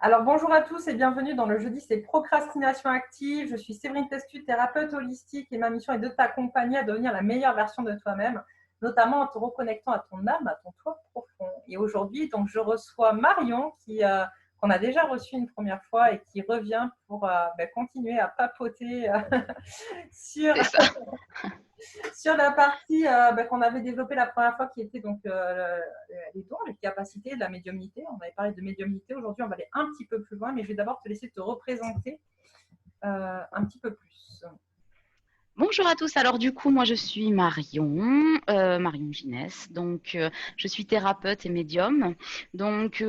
Alors bonjour à tous et bienvenue dans le jeudi, c'est Procrastination Active. Je suis Séverine Testu, thérapeute holistique et ma mission est de t'accompagner à devenir la meilleure version de toi-même, notamment en te reconnectant à ton âme, à ton toi profond. Et aujourd'hui, donc, je reçois Marion qu'on a déjà reçu une première fois et qui revient pour continuer à papoter sur C'est ça. sur la partie qu'on avait développée la première fois, qui était donc les dons, les capacités, la médiumnité. On avait parlé de médiumnité. Aujourd'hui, on va aller un petit peu plus loin, mais je vais d'abord te laisser te représenter un petit peu plus. Bonjour à tous. Alors du coup, moi je suis Marion, Marion Ginès. Donc je suis thérapeute et médium. Donc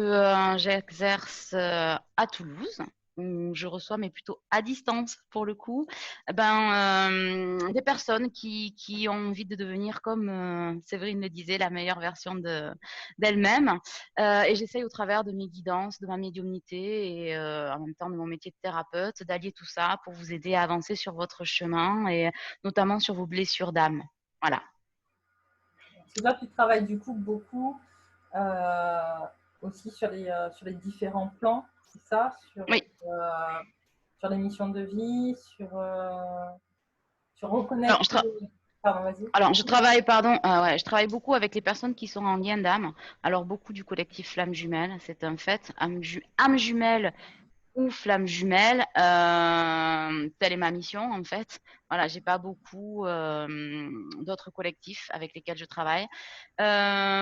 j'exerce à Toulouse, où je reçois, mais plutôt à distance pour le coup, des personnes qui ont envie de devenir, comme Séverine le disait, la meilleure version d'elle-même. Et j'essaye au travers de mes guidances, de ma médiumnité et en même temps de mon métier de thérapeute, d'allier tout ça pour vous aider à avancer sur votre chemin et notamment sur vos blessures d'âme. Voilà. C'est toi qui travailles du coup beaucoup euh, aussi sur les différents plans, c'est ça, Oui. sur les missions de vie, sur Alors, reconnecter. Pardon, vas-y. je travaille, je travaille beaucoup avec les personnes qui sont en lien d'âme. Alors, beaucoup du collectif Flamme Jumelle, c'est un fait. Âme jumelle ou flamme jumelle, telle est ma mission en fait. Voilà, j'ai pas beaucoup d'autres collectifs avec lesquels je travaille.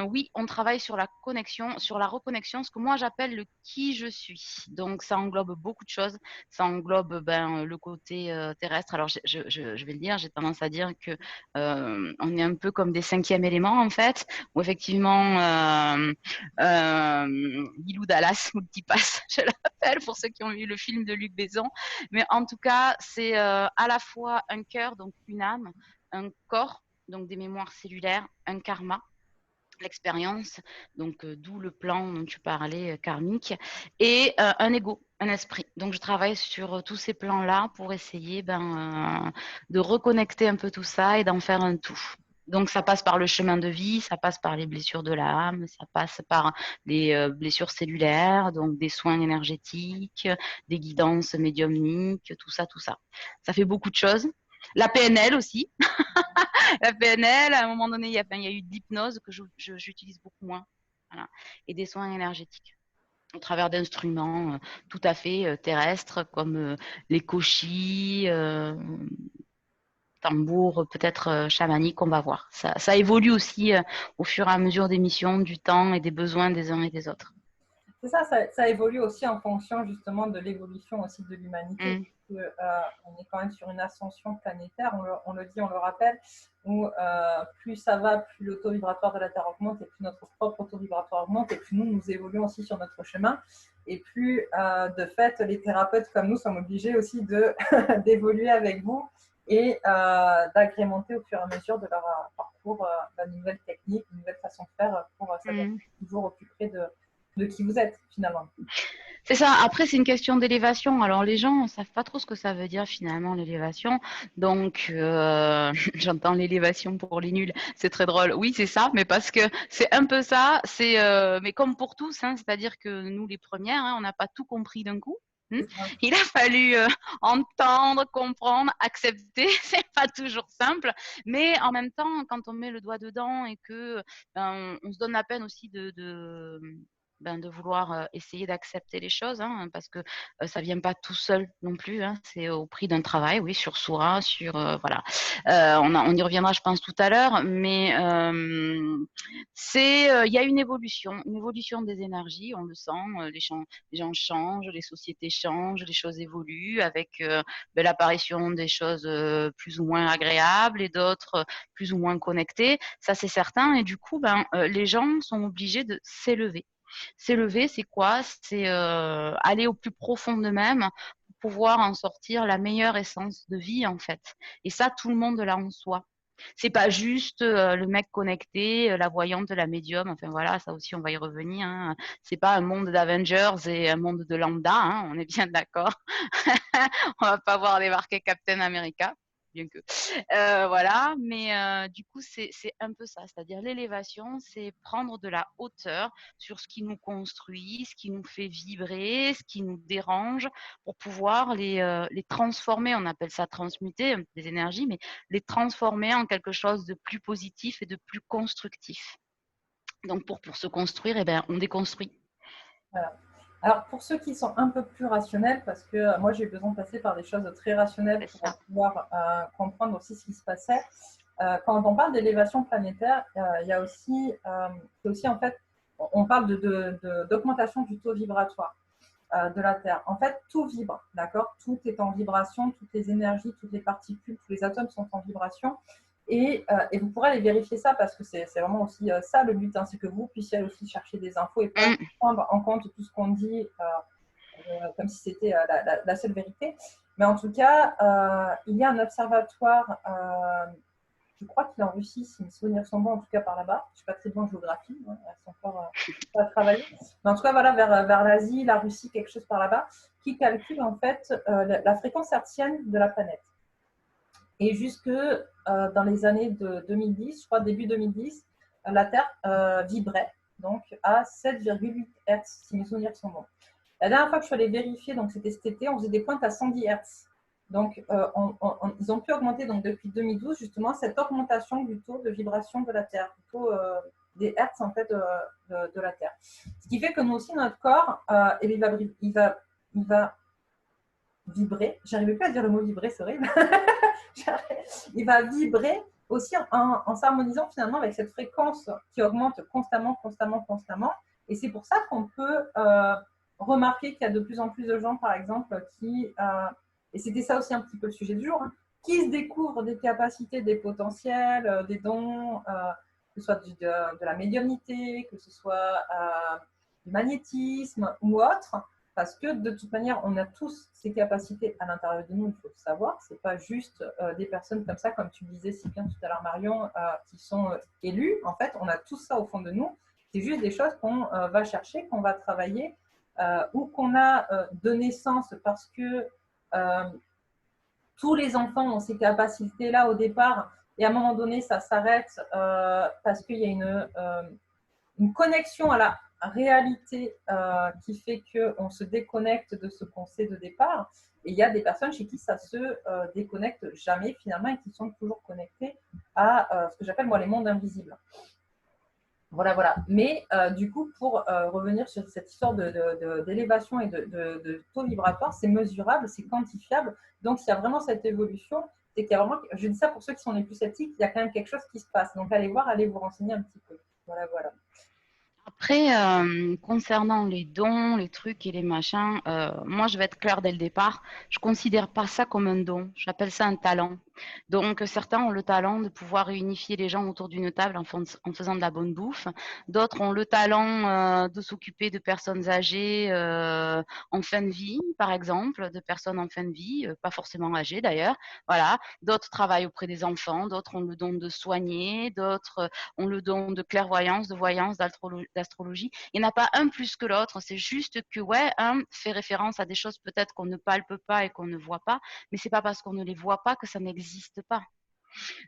Oui, on travaille sur la connexion, sur la reconnexion, ce que moi j'appelle le qui je suis. Donc ça englobe beaucoup de choses. Ça englobe le côté terrestre. Alors je vais le dire, j'ai tendance à dire que on est un peu comme des cinquièmes éléments en fait, où effectivement Guilou Dallas Multipass, je l'appelle pour ceux qui ont vu le film de Luc Besson. Mais en tout cas, c'est à la fois un cœur, donc une âme, un corps, donc des mémoires cellulaires, un karma, l'expérience, donc d'où le plan dont tu parlais, karmique, et un ego, un esprit. Donc je travaille sur tous ces plans-là pour essayer de reconnecter un peu tout ça et d'en faire un tout. Donc ça passe par le chemin de vie, ça passe par les blessures de l'âme, ça passe par les blessures cellulaires, donc des soins énergétiques, des guidances médiumniques, tout ça, tout ça. Ça fait beaucoup de choses. La PNL aussi, la PNL, à un moment donné, il y a eu de l'hypnose que j'utilise beaucoup moins. Voilà. Et des soins énergétiques au travers d'instruments tout à fait terrestres comme les koshis, tambours peut-être chamaniques, on va voir. Ça évolue aussi au fur et à mesure des missions, du temps et des besoins des uns et des autres. C'est ça, ça évolue aussi en fonction justement de l'évolution aussi de l'humanité. Mm, On est quand même sur une ascension planétaire, on le dit, on le rappelle, où plus ça va, plus l'auto vibratoire de la Terre augmente et plus notre propre auto vibratoire augmente et plus nous évoluons aussi sur notre chemin. Et plus de fait, les thérapeutes comme nous sommes obligés aussi d'évoluer avec vous et d'agrémenter au fur et à mesure de leur parcours de nouvelles techniques, de nouvelles façons de faire pour s'adapter mm. toujours au plus près de qui vous êtes finalement. C'est ça. Après, c'est une question d'élévation. Alors, les gens ne savent pas trop ce que ça veut dire finalement, l'élévation. Donc, j'entends l'élévation pour les nuls. C'est très drôle. Oui, c'est ça, mais parce que c'est un peu ça. Mais comme pour tous, hein, c'est-à-dire que nous, les premières, hein, on n'a pas tout compris d'un coup. Il a fallu entendre, comprendre, accepter. C'est pas toujours simple, mais en même temps, quand on met le doigt dedans et que on se donne la peine aussi de vouloir essayer d'accepter les choses, hein, parce que ça vient pas tout seul non plus. Hein, c'est au prix d'un travail, oui, sur soi, sur voilà. On y reviendra, je pense, tout à l'heure, mais il y a une évolution des énergies, on le sent. Les gens changent, les sociétés changent, les choses évoluent avec l'apparition des choses plus ou moins agréables et d'autres plus ou moins connectées. Ça, c'est certain. Et du coup, les gens sont obligés de s'élever. S'élever, c'est quoi? C'est aller au plus profond d'eux-mêmes pour pouvoir en sortir la meilleure essence de vie, en fait. Et ça, tout le monde l'a en soi. C'est pas juste le mec connecté, la voyante, la médium. Enfin voilà, ça aussi on va y revenir. Hein. C'est pas un monde d'Avengers et un monde de lambda. Hein, on est bien d'accord. On va pas voir débarquer Captain America. bien que. Voilà, mais du coup, c'est un peu ça. C'est-à-dire l'élévation, c'est prendre de la hauteur sur ce qui nous construit, ce qui nous fait vibrer, ce qui nous dérange, pour pouvoir les transformer. On appelle ça transmuter des énergies, mais les transformer en quelque chose de plus positif et de plus constructif. Donc pour se construire, eh ben, on déconstruit. Voilà. Alors, pour ceux qui sont un peu plus rationnels, parce que moi, j'ai eu besoin de passer par des choses très rationnelles C'est pour ça. pouvoir comprendre aussi ce qui se passait. Quand on parle d'élévation planétaire, il y a aussi, en fait, on parle d'augmentation du taux vibratoire de la Terre. En fait, tout vibre, d'accord? Tout est en vibration, toutes les énergies, toutes les particules, tous les atomes sont en vibration. Et vous pourrez aller vérifier ça parce que c'est vraiment aussi ça le but, hein, c'est que vous puissiez aussi chercher des infos et pas prendre en compte tout ce qu'on dit comme si c'était la seule vérité. Mais en tout cas, il y a un observatoire, je crois qu'il est en Russie, si mes souvenirs sont bons, en tout cas par là-bas. Je ne suis pas très bonne en géographie, hein, elles sont encore pas travaillées. Mais en tout cas, voilà, vers l'Asie, la Russie, quelque chose par là-bas, qui calcule en fait la fréquence hertzienne de la planète. Et jusque dans les années de 2010, je crois début 2010, la Terre vibrait donc à 7,8 Hz, si mes souvenirs sont bons. La dernière fois que je suis allée vérifier, donc c'était cet été, on faisait des pointes à 110 Hz. Donc, ils ont pu augmenter donc, depuis 2012 justement cette augmentation du taux de vibration de la Terre, du taux des Hertz en fait de la Terre. Ce qui fait que nous aussi, notre corps, il va vibrer. J'arrivais plus à dire le mot vibrer, c'est horrible. Il va vibrer aussi en s'harmonisant finalement avec cette fréquence qui augmente constamment, constamment, constamment. Et c'est pour ça qu'on peut remarquer qu'il y a de plus en plus de gens, par exemple, et c'était ça aussi un petit peu le sujet du jour, hein, qui se découvrent des capacités, des potentiels, des dons, que ce soit de la médiumnité, que ce soit du magnétisme ou autre. Parce que de toute manière, on a tous ces capacités à l'intérieur de nous, il faut le savoir. Ce n'est pas juste des personnes comme ça, comme tu disais si bien tout à l'heure, Marion, qui sont élues. En fait, on a tout ça au fond de nous. C'est juste des choses qu'on va chercher, qu'on va travailler, ou qu'on a de naissance parce que tous les enfants ont ces capacités-là au départ. Et à un moment donné, ça s'arrête parce qu'il y a une connexion à la réalité qui fait qu'on se déconnecte de ce qu'on sait de départ. Et il y a des personnes chez qui ça se déconnecte jamais finalement et qui sont toujours connectées à ce que j'appelle moi les mondes invisibles. Voilà, voilà. Mais du coup, pour revenir sur cette histoire d'élévation et de taux vibratoire, c'est mesurable, c'est quantifiable. Donc, s'il y a vraiment cette évolution, c'est qu'il y a vraiment, je dis ça pour ceux qui sont les plus sceptiques, il y a quand même quelque chose qui se passe. Donc, allez voir, allez vous renseigner un petit peu. Voilà, voilà. Après, concernant les dons, les trucs et les machins, moi je vais être claire dès le départ, je considère pas ça comme un don, j'appelle ça un talent. Donc certains ont le talent de pouvoir réunifier les gens autour d'une table en faisant de la bonne bouffe, d'autres ont le talent de s'occuper de personnes âgées en fin de vie, par exemple, de personnes en fin de vie, pas forcément âgées d'ailleurs, voilà. D'autres travaillent auprès des enfants, d'autres ont le don de soigner, d'autres ont le don de clairvoyance, de voyance, d'astrologie. Il n'y en a pas un plus que l'autre. C'est juste que, ouais, un fait référence à des choses peut-être qu'on ne palpe pas et qu'on ne voit pas, mais c'est pas parce qu'on ne les voit pas que ça n'existe pas.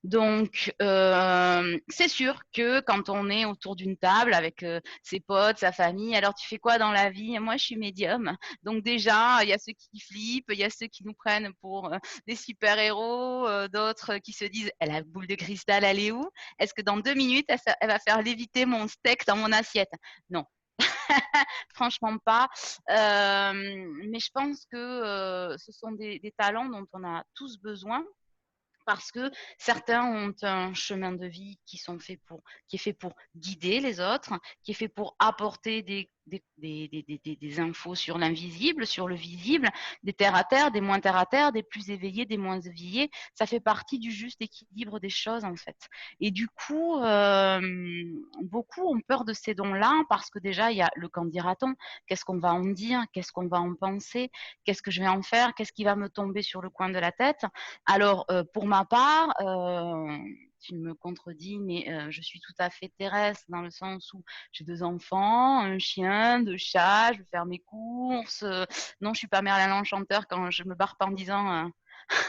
Donc, c'est sûr que quand on est autour d'une table avec ses potes, sa famille, alors tu fais quoi dans la vie? Moi, je suis médium. Donc déjà, il y a ceux qui flippent, il y a ceux qui nous prennent pour des super-héros, d'autres qui se disent, la boule de cristal, elle est où? Est-ce que dans 2 minutes, elle va faire léviter mon steak dans mon assiette? Non. Franchement pas. Mais je pense que ce sont des talents dont on a tous besoin parce que certains ont un chemin de vie qui est fait pour guider les autres, qui est fait pour apporter des infos sur l'invisible, sur le visible, des terre à terre, des moins terre à terre, des plus éveillés, des moins éveillés. Ça fait partie du juste équilibre des choses, en fait. Et du coup, beaucoup ont peur de ces dons-là parce que déjà, il y a le qu'en dira-t-on, qu'est-ce qu'on va en dire, qu'est-ce qu'on va en penser, qu'est-ce que je vais en faire, qu'est-ce qui va me tomber sur le coin de la tête. Alors, pour ma part, tu me contredis, mais je suis tout à fait terrestre dans le sens où j'ai 2 enfants, un chien, 2 chats, je vais faire mes courses. Non, je suis pas Merlin l'Enchanteur quand je me barre pas en disant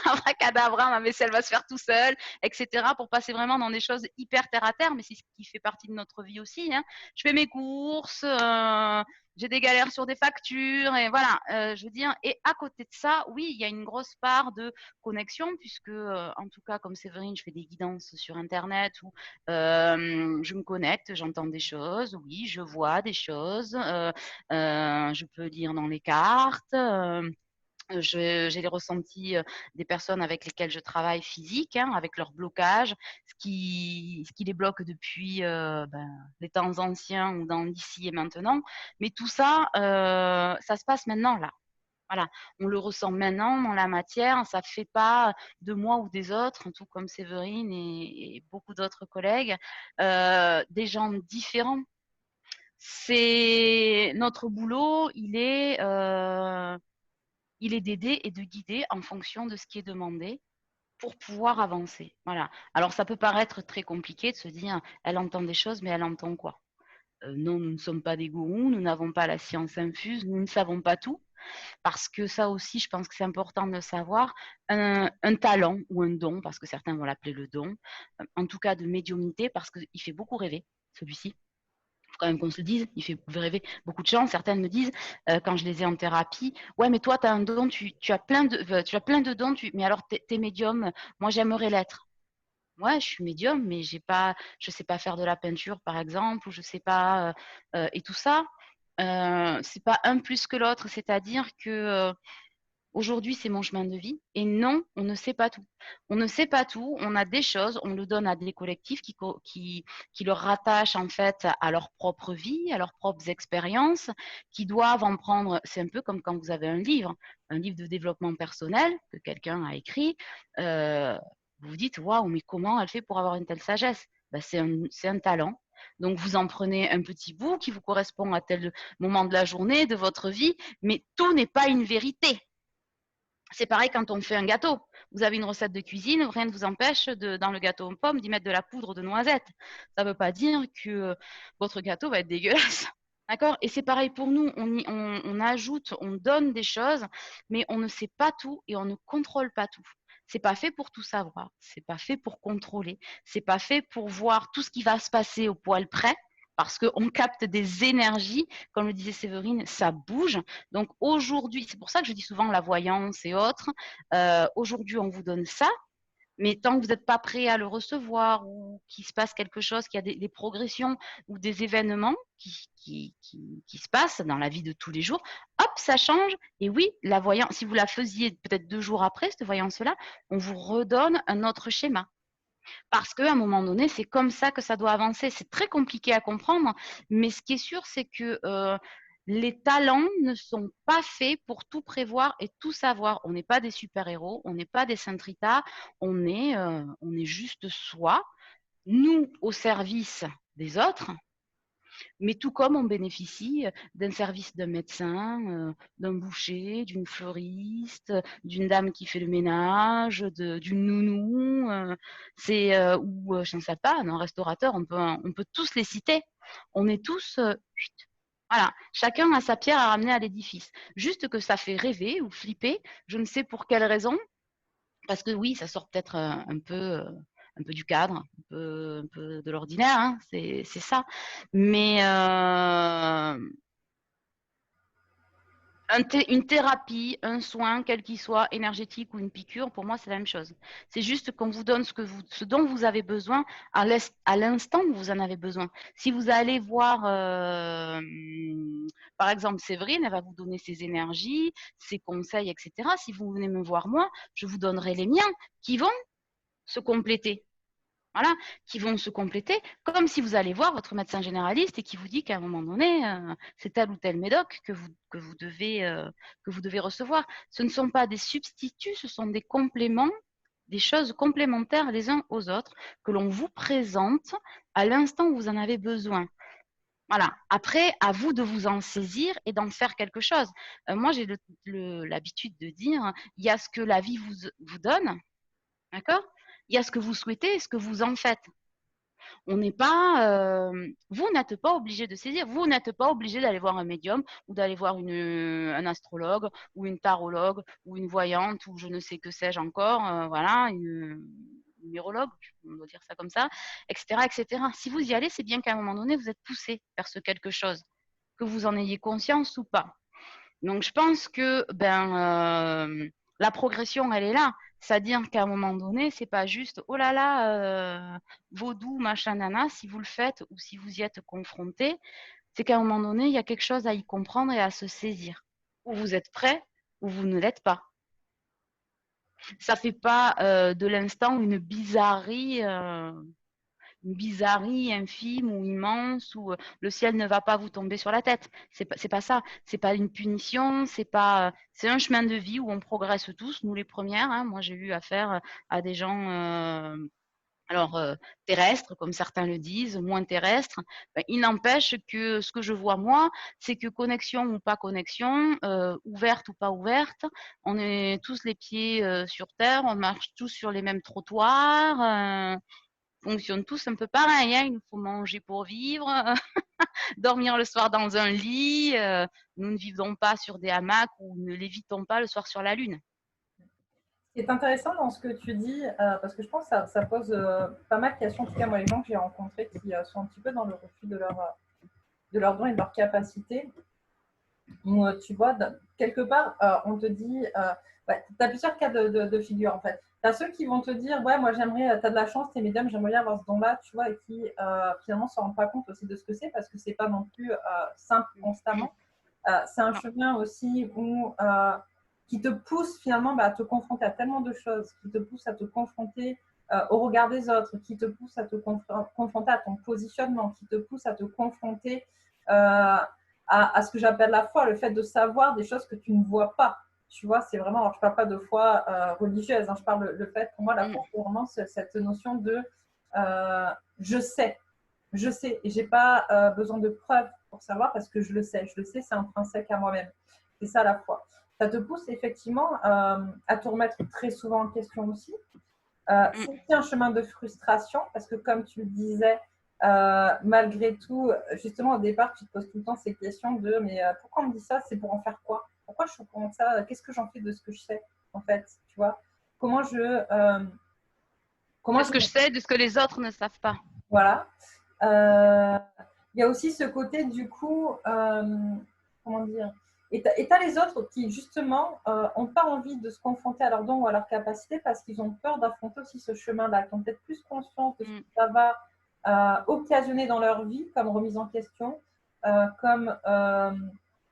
abracadabra, ma vaisselle va se faire tout seul, etc. pour passer vraiment dans des choses hyper terre à terre, mais c'est ce qui fait partie de notre vie aussi, hein. Je fais mes courses, j'ai des galères sur des factures, et voilà, je veux dire, et à côté de ça, oui, il y a une grosse part de connexion, puisque, en tout cas, comme Séverine, je fais des guidances sur Internet où je me connecte, j'entends des choses, oui, je vois des choses, je peux lire dans les cartes. J'ai les ressentis des personnes avec lesquelles je travaille physique, hein, avec leur blocage, ce qui les bloque depuis les temps anciens ou dans l'ici et maintenant. Mais tout ça, ça se passe maintenant là. Voilà, on le ressent maintenant dans la matière, ça ne fait pas de moi ou des autres, tout comme Séverine et beaucoup d'autres collègues, des gens différents. C'est notre boulot, il est d'aider et de guider en fonction de ce qui est demandé pour pouvoir avancer. Voilà. Alors, ça peut paraître très compliqué de se dire, elle entend des choses, mais elle entend quoi? Non, nous ne sommes pas des gourous, nous n'avons pas la science infuse, nous ne savons pas tout, parce que ça aussi, je pense que c'est important de le savoir, un talent ou un don, parce que certains vont l'appeler le don, en tout cas de médiumnité, parce qu'il fait beaucoup rêver, celui-ci. Il faut quand même qu'on se le dise, il fait rêver beaucoup de gens. Certaines me disent, quand je les ai en thérapie, ouais, mais toi, tu as un don, tu as tu as plein de dons, mais alors, tu es médium, moi, j'aimerais l'être. Ouais, je suis médium, mais je sais pas faire de la peinture, par exemple, ou je sais pas, et tout ça. C'est pas un plus que l'autre, c'est-à-dire que aujourd'hui, c'est mon chemin de vie. Et non, on ne sait pas tout. On ne sait pas tout. On a des choses, on le donne à des collectifs qui leur rattachent en fait à leur propre vie, à leurs propres expériences, qui doivent en prendre. C'est un peu comme quand vous avez un livre de développement personnel que quelqu'un a écrit. Vous vous dites, waouh, mais comment elle fait pour avoir une telle sagesse? Ben, c'est un talent. Donc, vous en prenez un petit bout qui vous correspond à tel moment de la journée, de votre vie, mais tout n'est pas une vérité. C'est pareil quand on fait un gâteau. Vous avez une recette de cuisine, rien ne vous empêche dans le gâteau aux pommes d'y mettre de la poudre de noisette. Ça ne veut pas dire que votre gâteau va être dégueulasse. D'accord? Et c'est pareil pour nous. On ajoute, on donne des choses, mais on ne sait pas tout et on ne contrôle pas tout. C'est pas fait pour tout savoir. C'est pas fait pour contrôler. C'est pas fait pour voir tout ce qui va se passer au poil près, parce qu'on capte des énergies. Comme le disait Séverine, ça bouge. Donc aujourd'hui, c'est pour ça que je dis souvent la voyance et autres. Aujourd'hui, on vous donne ça, mais tant que vous n'êtes pas prêt à le recevoir ou qu'il se passe quelque chose, qu'il y a des progressions ou des événements qui se passent dans la vie de tous les jours, hop, ça change. Et oui, la voyance, si vous la faisiez peut-être 2 jours après, cette voyance-là, on vous redonne un autre schéma. Parce qu'à un moment donné, c'est comme ça que ça doit avancer. C'est très compliqué à comprendre, mais ce qui est sûr, c'est que les talents ne sont pas faits pour tout prévoir et tout savoir. On n'est pas des super-héros, on n'est pas des Saint Rita, on est juste soi, nous au service des autres, mais tout comme on bénéficie d'un service d'un médecin, d'un boucher, d'une fleuriste, d'une dame qui fait le ménage, d'une nounou, ou je ne sais pas, un restaurateur, on peut tous les citer. On est tous, voilà, chacun a sa pierre à ramener à l'édifice. Juste que ça fait rêver ou flipper, je ne sais pour quelle raison, parce que oui, ça sort peut-être un peu du cadre, un peu de l'ordinaire, hein, c'est ça. Mais une thérapie, un soin, quel qu'il soit, énergétique ou une piqûre, pour moi, c'est la même chose. C'est juste qu'on vous donne ce dont vous avez besoin à l'instant où vous en avez besoin. Si vous allez voir, par exemple, Séverine, elle va vous donner ses énergies, ses conseils, etc. Si vous venez me voir moi, je vous donnerai les miens qui vont se compléter. Voilà, qui vont se compléter, comme si vous allez voir votre médecin généraliste et qui vous dit qu'à un moment donné, c'est tel ou tel médoc que vous devez recevoir. Ce ne sont pas des substituts, ce sont des compléments, des choses complémentaires les uns aux autres que l'on vous présente à l'instant où vous en avez besoin. Voilà. Après, à vous de vous en saisir et d'en faire quelque chose. Moi, j'ai l'habitude de dire, il y a ce que la vie vous donne, d'accord? Il y a ce que vous souhaitez et ce que vous en faites. On n'est pas, vous n'êtes pas obligé de saisir, vous n'êtes pas obligé d'aller voir un médium ou d'aller voir un astrologue ou une tarologue ou une voyante ou je ne sais que sais-je encore, voilà, une numérologue, on doit dire ça comme ça, etc., etc. Si vous y allez, c'est bien qu'à un moment donné, vous êtes poussé vers ce quelque chose, que vous en ayez conscience ou pas. Donc, je pense que la progression, elle est là. C'est-à-dire qu'à un moment donné, c'est pas juste oh là là, vaudou, machin, nana, si vous le faites ou si vous y êtes confronté, c'est qu'à un moment donné, il y a quelque chose à y comprendre et à se saisir. Ou vous êtes prêt, ou vous ne l'êtes pas. Ça fait pas de l'instant une bizarrerie infime ou immense où le ciel ne va pas vous tomber sur la tête. C'est pas ça. C'est pas une punition. C'est un chemin de vie où on progresse tous, nous les premières. Hein. Moi, j'ai eu affaire à des gens. Terrestres, comme certains le disent, moins terrestres, ben, il n'empêche que ce que je vois moi, c'est que connexion ou pas connexion, ouverte ou pas ouverte, on est tous les pieds sur terre, on marche tous sur les mêmes trottoirs, fonctionne tous un peu pareil, hein, il nous faut manger pour vivre, dormir le soir dans un lit, nous ne vivons pas sur des hamacs ou ne lévitons pas le soir sur la lune. Ce qui est intéressant dans ce que tu dis, parce que je pense que ça pose pas mal de questions, en tout cas moi les gens que j'ai rencontrés qui sont un petit peu dans le refus de leurs dons et de leurs capacités, où tu vois, quelque part, on te dit, ouais, tu as plusieurs cas de figure en fait. Tu as ceux qui vont te dire, ouais, moi j'aimerais, tu as de la chance, t'es médium, j'aimerais bien avoir ce don-là, tu vois, et qui finalement ne se rendent pas compte aussi de ce que c'est, parce que c'est pas non plus simple constamment. C'est un chemin aussi où, qui te pousse finalement à te confronter à tellement de choses, qui te pousse à te confronter au regard des autres, qui te pousse à te confronter à ton positionnement, qui te pousse à te confronter à ce que j'appelle la foi, le fait de savoir des choses que tu ne vois pas. Tu vois, c'est vraiment, alors je ne parle pas de foi religieuse, hein, je parle le fait, pour moi, la foi, c'est vraiment cette notion de je sais, et je n'ai pas besoin de preuves pour savoir parce que je le sais, c'est intrinsèque à moi-même. C'est ça la foi. Ça te pousse effectivement à te remettre très souvent en question aussi. C'est aussi un chemin de frustration parce que comme tu le disais, malgré tout, justement au départ, tu te poses tout le temps ces questions de mais pourquoi on me dit ça? C'est pour en faire quoi? Pourquoi je suis comme ça? Qu'est-ce que j'en fais de ce que je sais en fait? Tu vois? Comment je de ce que je sais, de ce que les autres ne savent pas. Voilà. Il y a aussi ce côté du coup, comment dire? Et tu as les autres qui justement n'ont pas envie de se confronter à leurs dons ou à leurs capacités parce qu'ils ont peur d'affronter aussi ce chemin-là, qui ont peut-être plus conscience de ce que ça va occasionner dans leur vie, comme remise en question,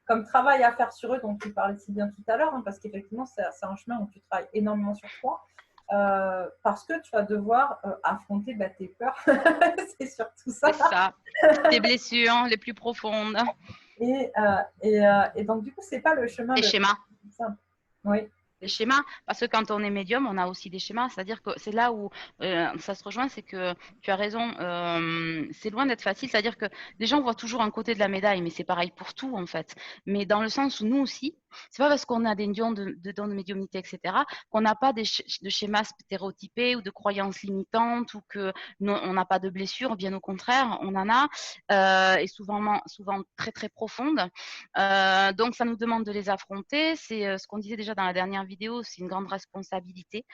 comme travail à faire sur eux, dont tu parlais si bien tout à l'heure, hein, parce qu'effectivement, c'est un chemin où tu travailles énormément sur toi. Parce que tu vas devoir affronter tes peurs. C'est surtout ça. C'est ça. Tes blessures les plus profondes. Et donc, du coup, c'est pas le chemin. Les schémas. Simple. Oui. Des schémas, parce que quand on est médium, on a aussi des schémas, c'est-à-dire que c'est là où ça se rejoint, c'est que tu as raison, c'est loin d'être facile, c'est-à-dire que les gens voient toujours un côté de la médaille, mais c'est pareil pour tout en fait, mais dans le sens où nous aussi, c'est pas parce qu'on a des dons de médiumnité, etc., qu'on n'a pas de schémas stéréotypés ou de croyances limitantes ou que on n'a pas de blessures, bien au contraire, on en a, et souvent très très profondes. Donc ça nous demande de les affronter, c'est ce qu'on disait déjà dans la dernière vidéo, c'est une grande responsabilité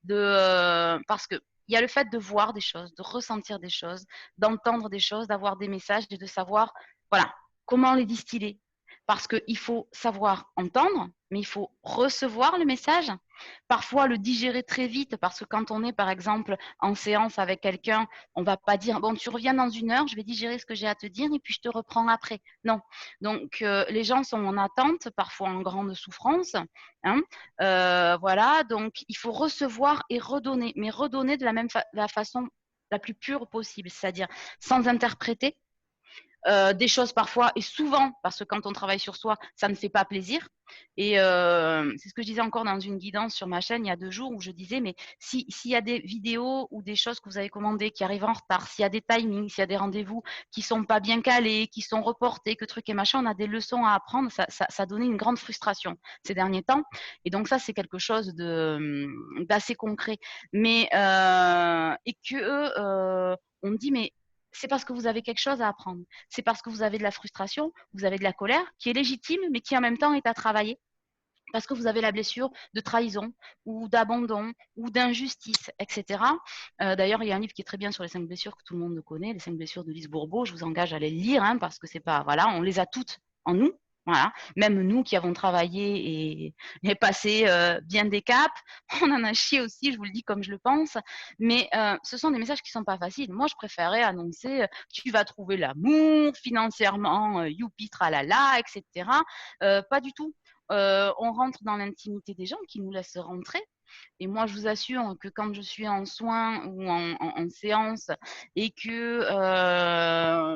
parce que il y a le fait de voir des choses, de ressentir des choses, d'entendre des choses, d'avoir des messages et de savoir voilà, comment les distiller. Parce qu'il faut savoir entendre, mais il faut recevoir le message. Parfois, le digérer très vite, parce que quand on est, par exemple, en séance avec quelqu'un, on ne va pas dire, bon, tu reviens dans 1 heure, je vais digérer ce que j'ai à te dire et puis je te reprends après. Non. Donc, les gens sont en attente, parfois en grande souffrance. Hein. Voilà, donc il faut recevoir et redonner, mais redonner de la façon la plus pure possible, c'est-à-dire sans interpréter, des choses parfois, et souvent, parce que quand on travaille sur soi, ça ne fait pas plaisir. Et c'est ce que je disais encore dans une guidance sur ma chaîne il y a 2 jours, où je disais, mais s'il y a des vidéos ou des choses que vous avez commandées qui arrivent en retard, s'il y a des timings, s'il y a des rendez-vous qui sont pas bien calés, qui sont reportés, que truc et machin, on a des leçons à apprendre. Ça donnait une grande frustration ces derniers temps. Et donc ça, c'est quelque chose d'assez concret. Mais et que on me dit, mais c'est parce que vous avez quelque chose à apprendre. C'est parce que vous avez de la frustration, vous avez de la colère qui est légitime, mais qui en même temps est à travailler. Parce que vous avez la blessure de trahison ou d'abandon ou d'injustice, etc. D'ailleurs, il y a un livre qui est très bien sur les 5 blessures que tout le monde connaît, les 5 blessures de Lise Bourbeau. Je vous engage à les lire, hein, parce que c'est pas, voilà, on les a toutes en nous. Voilà. Même nous qui avons travaillé et passé bien des caps, on en a chié aussi, je vous le dis comme je le pense. Mais ce sont des messages qui sont pas faciles. Moi, je préférais annoncer tu vas trouver l'amour financièrement, youpi, tralala, etc. Pas du tout. On rentre dans l'intimité des gens qui nous laissent rentrer. Et moi, je vous assure que quand je suis en soins ou en séance et que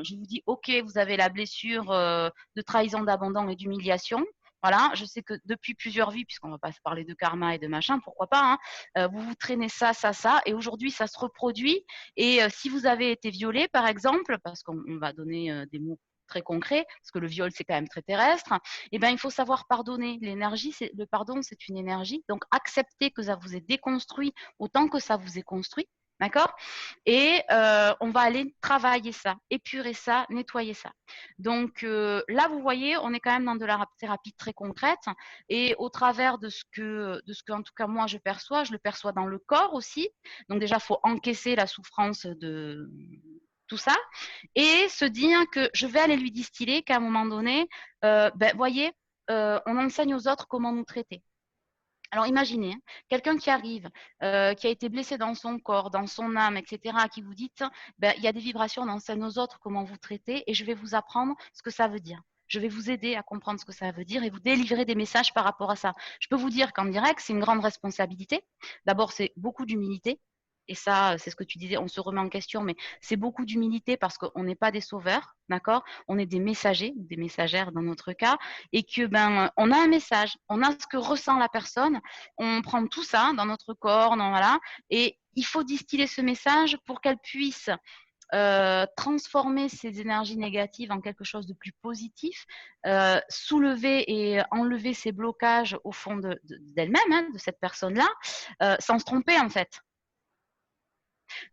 je vous dis, OK, vous avez la blessure de trahison, d'abandon et d'humiliation. Voilà, je sais que depuis plusieurs vies, puisqu'on va pas se parler de karma et de machin, pourquoi pas, hein, vous vous traînez ça, et aujourd'hui, ça se reproduit. Et si vous avez été violé, par exemple, parce qu'on va donner des mots très concrets, parce que le viol, c'est quand même très terrestre, eh ben, il faut savoir pardonner. L'énergie, le pardon, c'est une énergie. Donc, acceptez que ça vous ait déconstruit autant que ça vous est construit. D'accord. Et on va aller travailler ça, épurer ça, nettoyer ça. Donc là, vous voyez, on est quand même dans de la thérapie très concrète. Et au travers de ce que, en tout cas, moi, je le perçois dans le corps aussi. Donc déjà, il faut encaisser la souffrance de tout ça et se dire que je vais aller lui distiller qu'à un moment donné, voyez, on enseigne aux autres comment nous traiter. Alors imaginez, hein, quelqu'un qui arrive, qui a été blessé dans son corps, dans son âme, etc., qui vous dit, il y a des vibrations, on enseigne aux autres comment vous traiter et je vais vous apprendre ce que ça veut dire. Je vais vous aider à comprendre ce que ça veut dire et vous délivrer des messages par rapport à ça. Je peux vous dire qu'en direct, c'est une grande responsabilité. D'abord, c'est beaucoup d'humilité. Et ça, c'est ce que tu disais, on se remet en question, mais c'est beaucoup d'humilité parce qu'on n'est pas des sauveurs, d'accord? On est des messagers, des messagères dans notre cas, et que on a un message, on a ce que ressent la personne, on prend tout ça dans notre corps, voilà, et il faut distiller ce message pour qu'elle puisse transformer ces énergies négatives en quelque chose de plus positif, soulever et enlever ces blocages au fond d'elle-même, hein, de cette personne-là, sans se tromper en fait.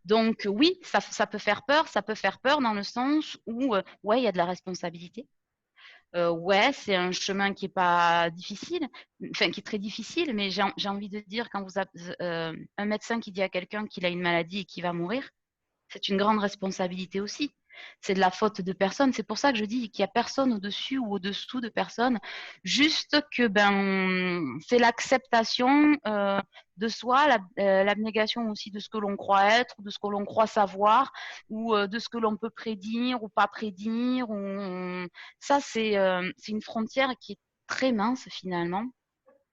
Donc oui, ça peut faire peur, dans le sens où, ouais, il y a de la responsabilité. Ouais, c'est un chemin qui est pas difficile, enfin qui est très difficile, mais j'ai envie de dire quand vous avez un médecin qui dit à quelqu'un qu'il a une maladie et qu'il va mourir, c'est une grande responsabilité aussi. C'est de la faute de personne. C'est pour ça que je dis qu'il n'y a personne au-dessus ou au-dessous de personne. Juste que c'est l'acceptation de soi, l'abnégation aussi de ce que l'on croit être, de ce que l'on croit savoir, ou de ce que l'on peut prédire ou pas prédire. Ça, c'est une frontière qui est très mince finalement,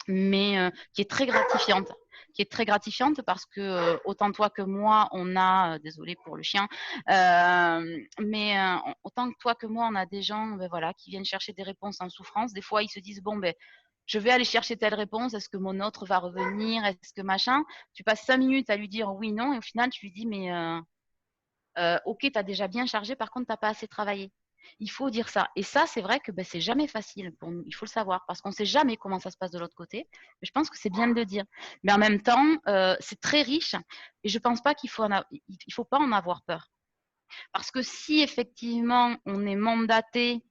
mais qui est très gratifiante. Parce que autant toi que moi, on a, désolé pour le chien, mais autant que toi que moi, on a des gens voilà, qui viennent chercher des réponses en souffrance. Des fois, ils se disent, bon, je vais aller chercher telle réponse, est-ce que mon autre va revenir, est-ce que machin. Tu passes 5 minutes à lui dire oui, non, et au final, tu lui dis, mais ok, tu as déjà bien chargé, par contre, tu n'as pas assez travaillé. Il faut dire ça. Et ça, c'est vrai que c'est jamais facile pour nous. Il faut le savoir parce qu'on ne sait jamais comment ça se passe de l'autre côté. Mais je pense que c'est bien de le dire. Mais en même temps, c'est très riche et je ne pense pas qu'il faut, il faut pas en avoir peur. Parce que si effectivement on est mandaté,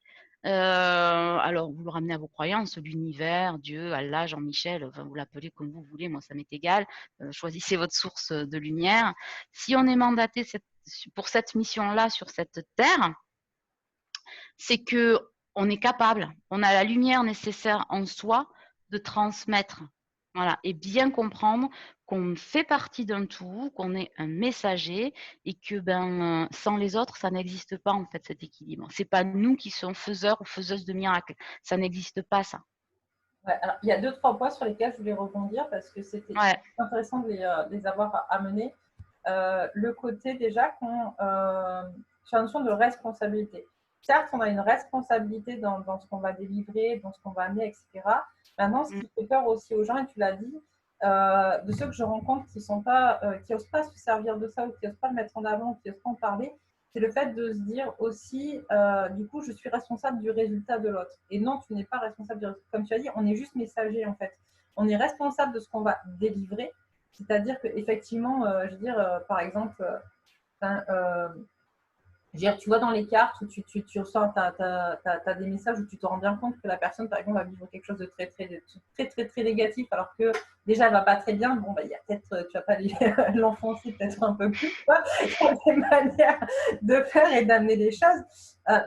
alors vous le ramenez à vos croyances, l'univers, Dieu, Allah, Jean-Michel, enfin, vous l'appelez comme vous voulez, moi ça m'est égal. Choisissez votre source de lumière. Si on est mandaté pour cette mission-là sur cette terre, c'est que on est capable, on a la lumière nécessaire en soi de transmettre, voilà, et bien comprendre qu'on fait partie d'un tout, qu'on est un messager et que sans les autres, ça n'existe pas en fait cet équilibre. C'est pas nous qui sommes faiseurs ou faiseuses de miracles, ça n'existe pas ça. Ouais, alors, il y a 2-3 points sur lesquels je voulais rebondir parce que c'était intéressant de les avoir amenés. Le côté déjà sur la notion de responsabilité. certes, on a une responsabilité dans ce qu'on va délivrer, dans ce qu'on va amener, etc. Maintenant, ce qui fait peur aussi aux gens, et tu l'as dit, de ceux que je rencontre qui n'osent pas se servir de ça ou qui n'osent pas le mettre en avant, ou qui n'osent pas en parler, c'est le fait de se dire aussi, du coup, je suis responsable du résultat de l'autre. Et non, tu n'es pas responsable du résultat. Comme tu as dit, on est juste messager, en fait. On est responsable de ce qu'on va délivrer. C'est-à-dire qu'effectivement, je veux dire, par exemple, tu vois dans les cartes où tu reçois, tu as des messages où tu te rends bien compte que la personne, par exemple, va vivre quelque chose de très négatif, alors que déjà, elle ne va pas très bien. Bon, il y a peut-être, tu vas pas l'enfoncer peut-être un peu plus, quoi. Il y a des manières de faire et d'amener les choses,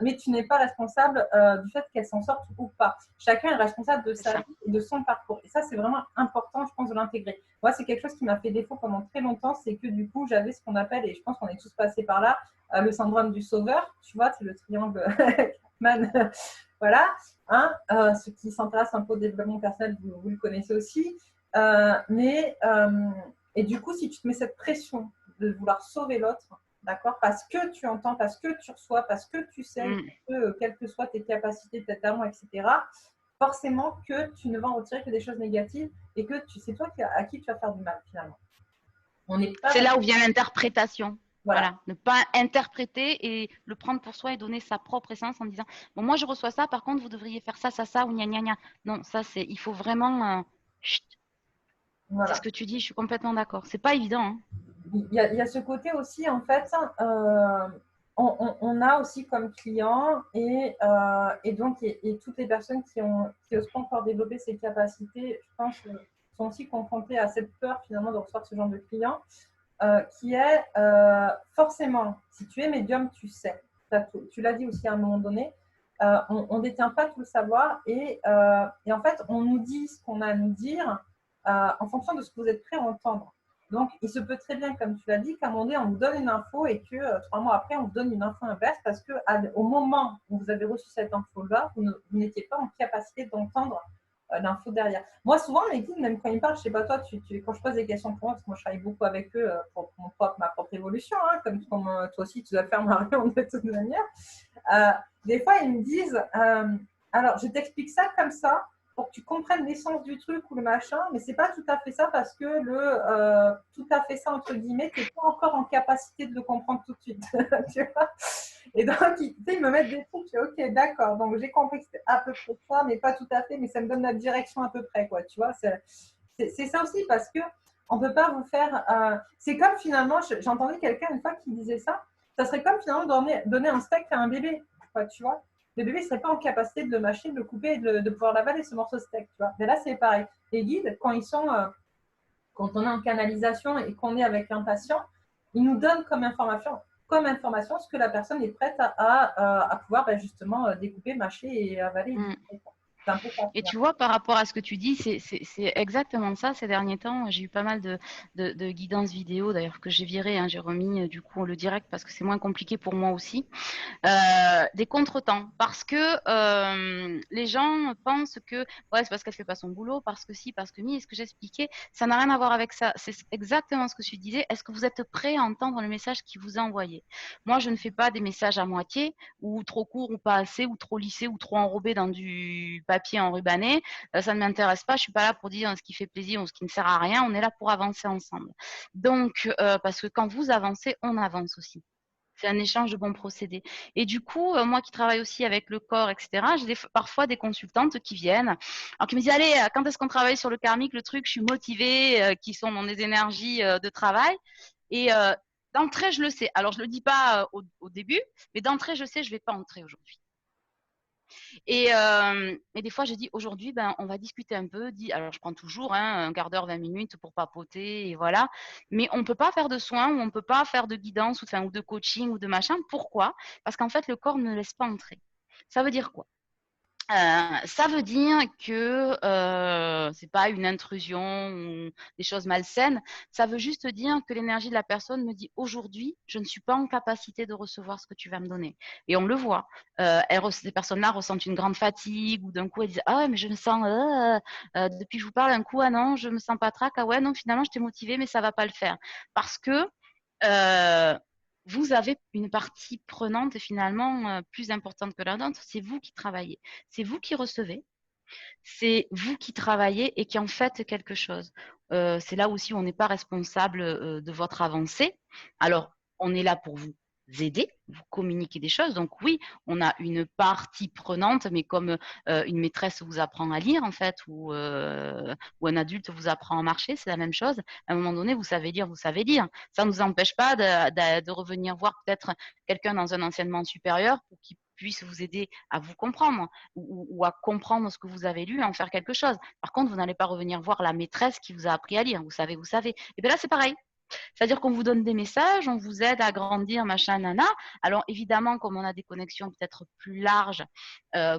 mais tu n'es pas responsable du fait qu'elle s'en sorte ou pas. Chacun est responsable de sa vie et de son parcours. Et ça, c'est vraiment important, je pense, de l'intégrer. Moi, c'est quelque chose qui m'a fait défaut pendant très longtemps, c'est que du coup, j'avais ce qu'on appelle, et je pense qu'on est tous passés par là, le syndrome du sauveur, tu vois, c'est le triangle Kahneman, voilà. Hein, ceux qui s'intéressent un peu au développement personnel, vous le connaissez aussi. Et du coup, si tu te mets cette pression de vouloir sauver l'autre, d'accord, parce que tu entends, parce que tu reçois, parce que tu sais que, quelles que soient tes capacités, tes talents, etc., forcément que tu ne vas en retirer que des choses négatives et que c'est toi à qui tu vas faire du mal, finalement. C'est là où vient l'interprétation. Voilà. Ne pas interpréter et le prendre pour soi et donner sa propre essence en disant bon, moi je reçois ça, par contre vous devriez faire ça ou gna gna gna. Non, ça c'est, il faut vraiment voilà. C'est ce que tu dis, je suis complètement d'accord. C'est pas évident. Hein. Il y a ce côté aussi, en fait, on a aussi comme client et donc et toutes les personnes qui n'osent pas encore développer ces capacités, je pense, sont aussi confrontées à cette peur finalement de recevoir ce genre de client. Qui est forcément, si tu es médium, tu sais. Tu l'as dit aussi à un moment donné, on ne détient pas tout le savoir et en fait, on nous dit ce qu'on a à nous dire en fonction de ce que vous êtes prêt à entendre. Donc, il se peut très bien, comme tu l'as dit, qu'à un moment donné, on vous donne une info et que 3 mois après, on vous donne une info inverse parce qu'au moment où vous avez reçu cette info-là, vous n'étiez pas en capacité d'entendre l'info derrière. Moi, souvent, les guides, même quand ils parlent, je sais pas toi, quand je pose des questions pour moi, parce que moi, je travaille beaucoup avec eux pour ma propre évolution, hein, comme toi aussi, tu dois faire Marion de toute manière. Des fois, ils me disent, alors, je t'explique ça comme ça, pour que tu comprennes l'essence du truc ou le machin, mais c'est pas tout à fait ça parce que tout à fait ça, entre guillemets, tu n'es pas encore en capacité de le comprendre tout de suite. Tu vois. Et donc, ils me mettent des trucs, ok, d'accord, donc j'ai compris que c'était à peu près ça, mais pas tout à fait, mais ça me donne la direction à peu près, quoi, tu vois. C'est ça aussi parce qu'on ne peut pas vous faire. C'est comme finalement, j'entendais quelqu'un une fois qui disait ça serait comme finalement donner un steak à un bébé, quoi, tu vois. Le bébé ne serait pas en capacité de le mâcher, de le couper et de pouvoir l'avaler, ce morceau de steak, tu vois. Mais là, c'est pareil. Les guides, quand on est en canalisation et qu'on est avec un patient, ils nous donnent comme information ce que la personne est prête à pouvoir justement découper, mâcher et avaler. C'est un peu ça. Et tu vois, par rapport à ce que tu dis, c'est exactement ça. Ces derniers temps, j'ai eu pas mal de guidances vidéo, d'ailleurs, que j'ai viré. Hein, j'ai remis du coup le direct parce que c'est moins compliqué pour moi aussi. Des contretemps. Parce que les gens pensent que ouais, c'est parce qu'elle fait pas son boulot, parce que si, parce que mi. Et ce que j'expliquais, ça n'a rien à voir avec ça. C'est exactement ce que tu disais. Est-ce que vous êtes prêt à entendre le message qui vous a envoyé? Moi, je ne fais pas des messages à moitié, ou trop courts, ou pas assez, ou trop lissés, ou trop enrobés dans du papier enrubanné. Ça ne m'intéresse pas. Je suis pas là pour dire ce qui fait plaisir ou ce qui ne sert à rien. On est là pour avancer ensemble. Donc, parce que quand vous avancez, on avance aussi. C'est un échange de bons procédés. Et du coup, moi qui travaille aussi avec le corps, etc., j'ai parfois des consultantes qui viennent, alors qui me disent, allez, quand est-ce qu'on travaille sur le karmique, le truc, je suis motivée, qui sont dans des énergies de travail. Et d'entrée, je le sais. Alors, je ne le dis pas au début, mais d'entrée, je sais, je ne vais pas entrer aujourd'hui. Et des fois, je dis aujourd'hui, on va discuter un peu. Alors, je prends toujours un quart d'heure, 20 minutes pour papoter, et voilà. Mais on ne peut pas faire de soins, ou on ne peut pas faire de guidance, ou de coaching, ou de machin. Pourquoi? Parce qu'en fait, le corps ne laisse pas entrer. Ça veut dire quoi? Ça veut dire que c'est pas une intrusion ou des choses malsaines. Ça veut juste dire que l'énergie de la personne me dit aujourd'hui, je ne suis pas en capacité de recevoir ce que tu vas me donner. Et on le voit. Ces personnes-là ressentent une grande fatigue ou d'un coup elles disent ah ouais, mais je me sens depuis que je vous parle un coup ah non je me sens pas trac ah ouais non finalement je t'ai motivée mais ça va pas le faire parce que vous avez une partie prenante finalement plus importante que la nôtre. C'est vous qui travaillez, c'est vous qui recevez, c'est vous qui travaillez et qui en faites quelque chose. C'est là aussi où on n'est pas responsable de votre avancée. Alors, on est là pour vous aider, vous communiquer des choses. Donc oui, on a une partie prenante, mais comme une maîtresse vous apprend à lire en fait, ou un adulte vous apprend à marcher, c'est la même chose. À un moment donné, vous savez lire, vous savez lire. Ça ne nous empêche pas de revenir voir peut-être quelqu'un dans un enseignement supérieur pour qu'il puisse vous aider à vous comprendre ou à comprendre ce que vous avez lu et en faire quelque chose. Par contre, vous n'allez pas revenir voir la maîtresse qui vous a appris à lire. Vous savez, vous savez. Et bien là, c'est pareil. C'est-à-dire qu'on vous donne des messages, on vous aide à grandir, machin, nana. Alors évidemment, comme on a des connexions peut-être plus larges,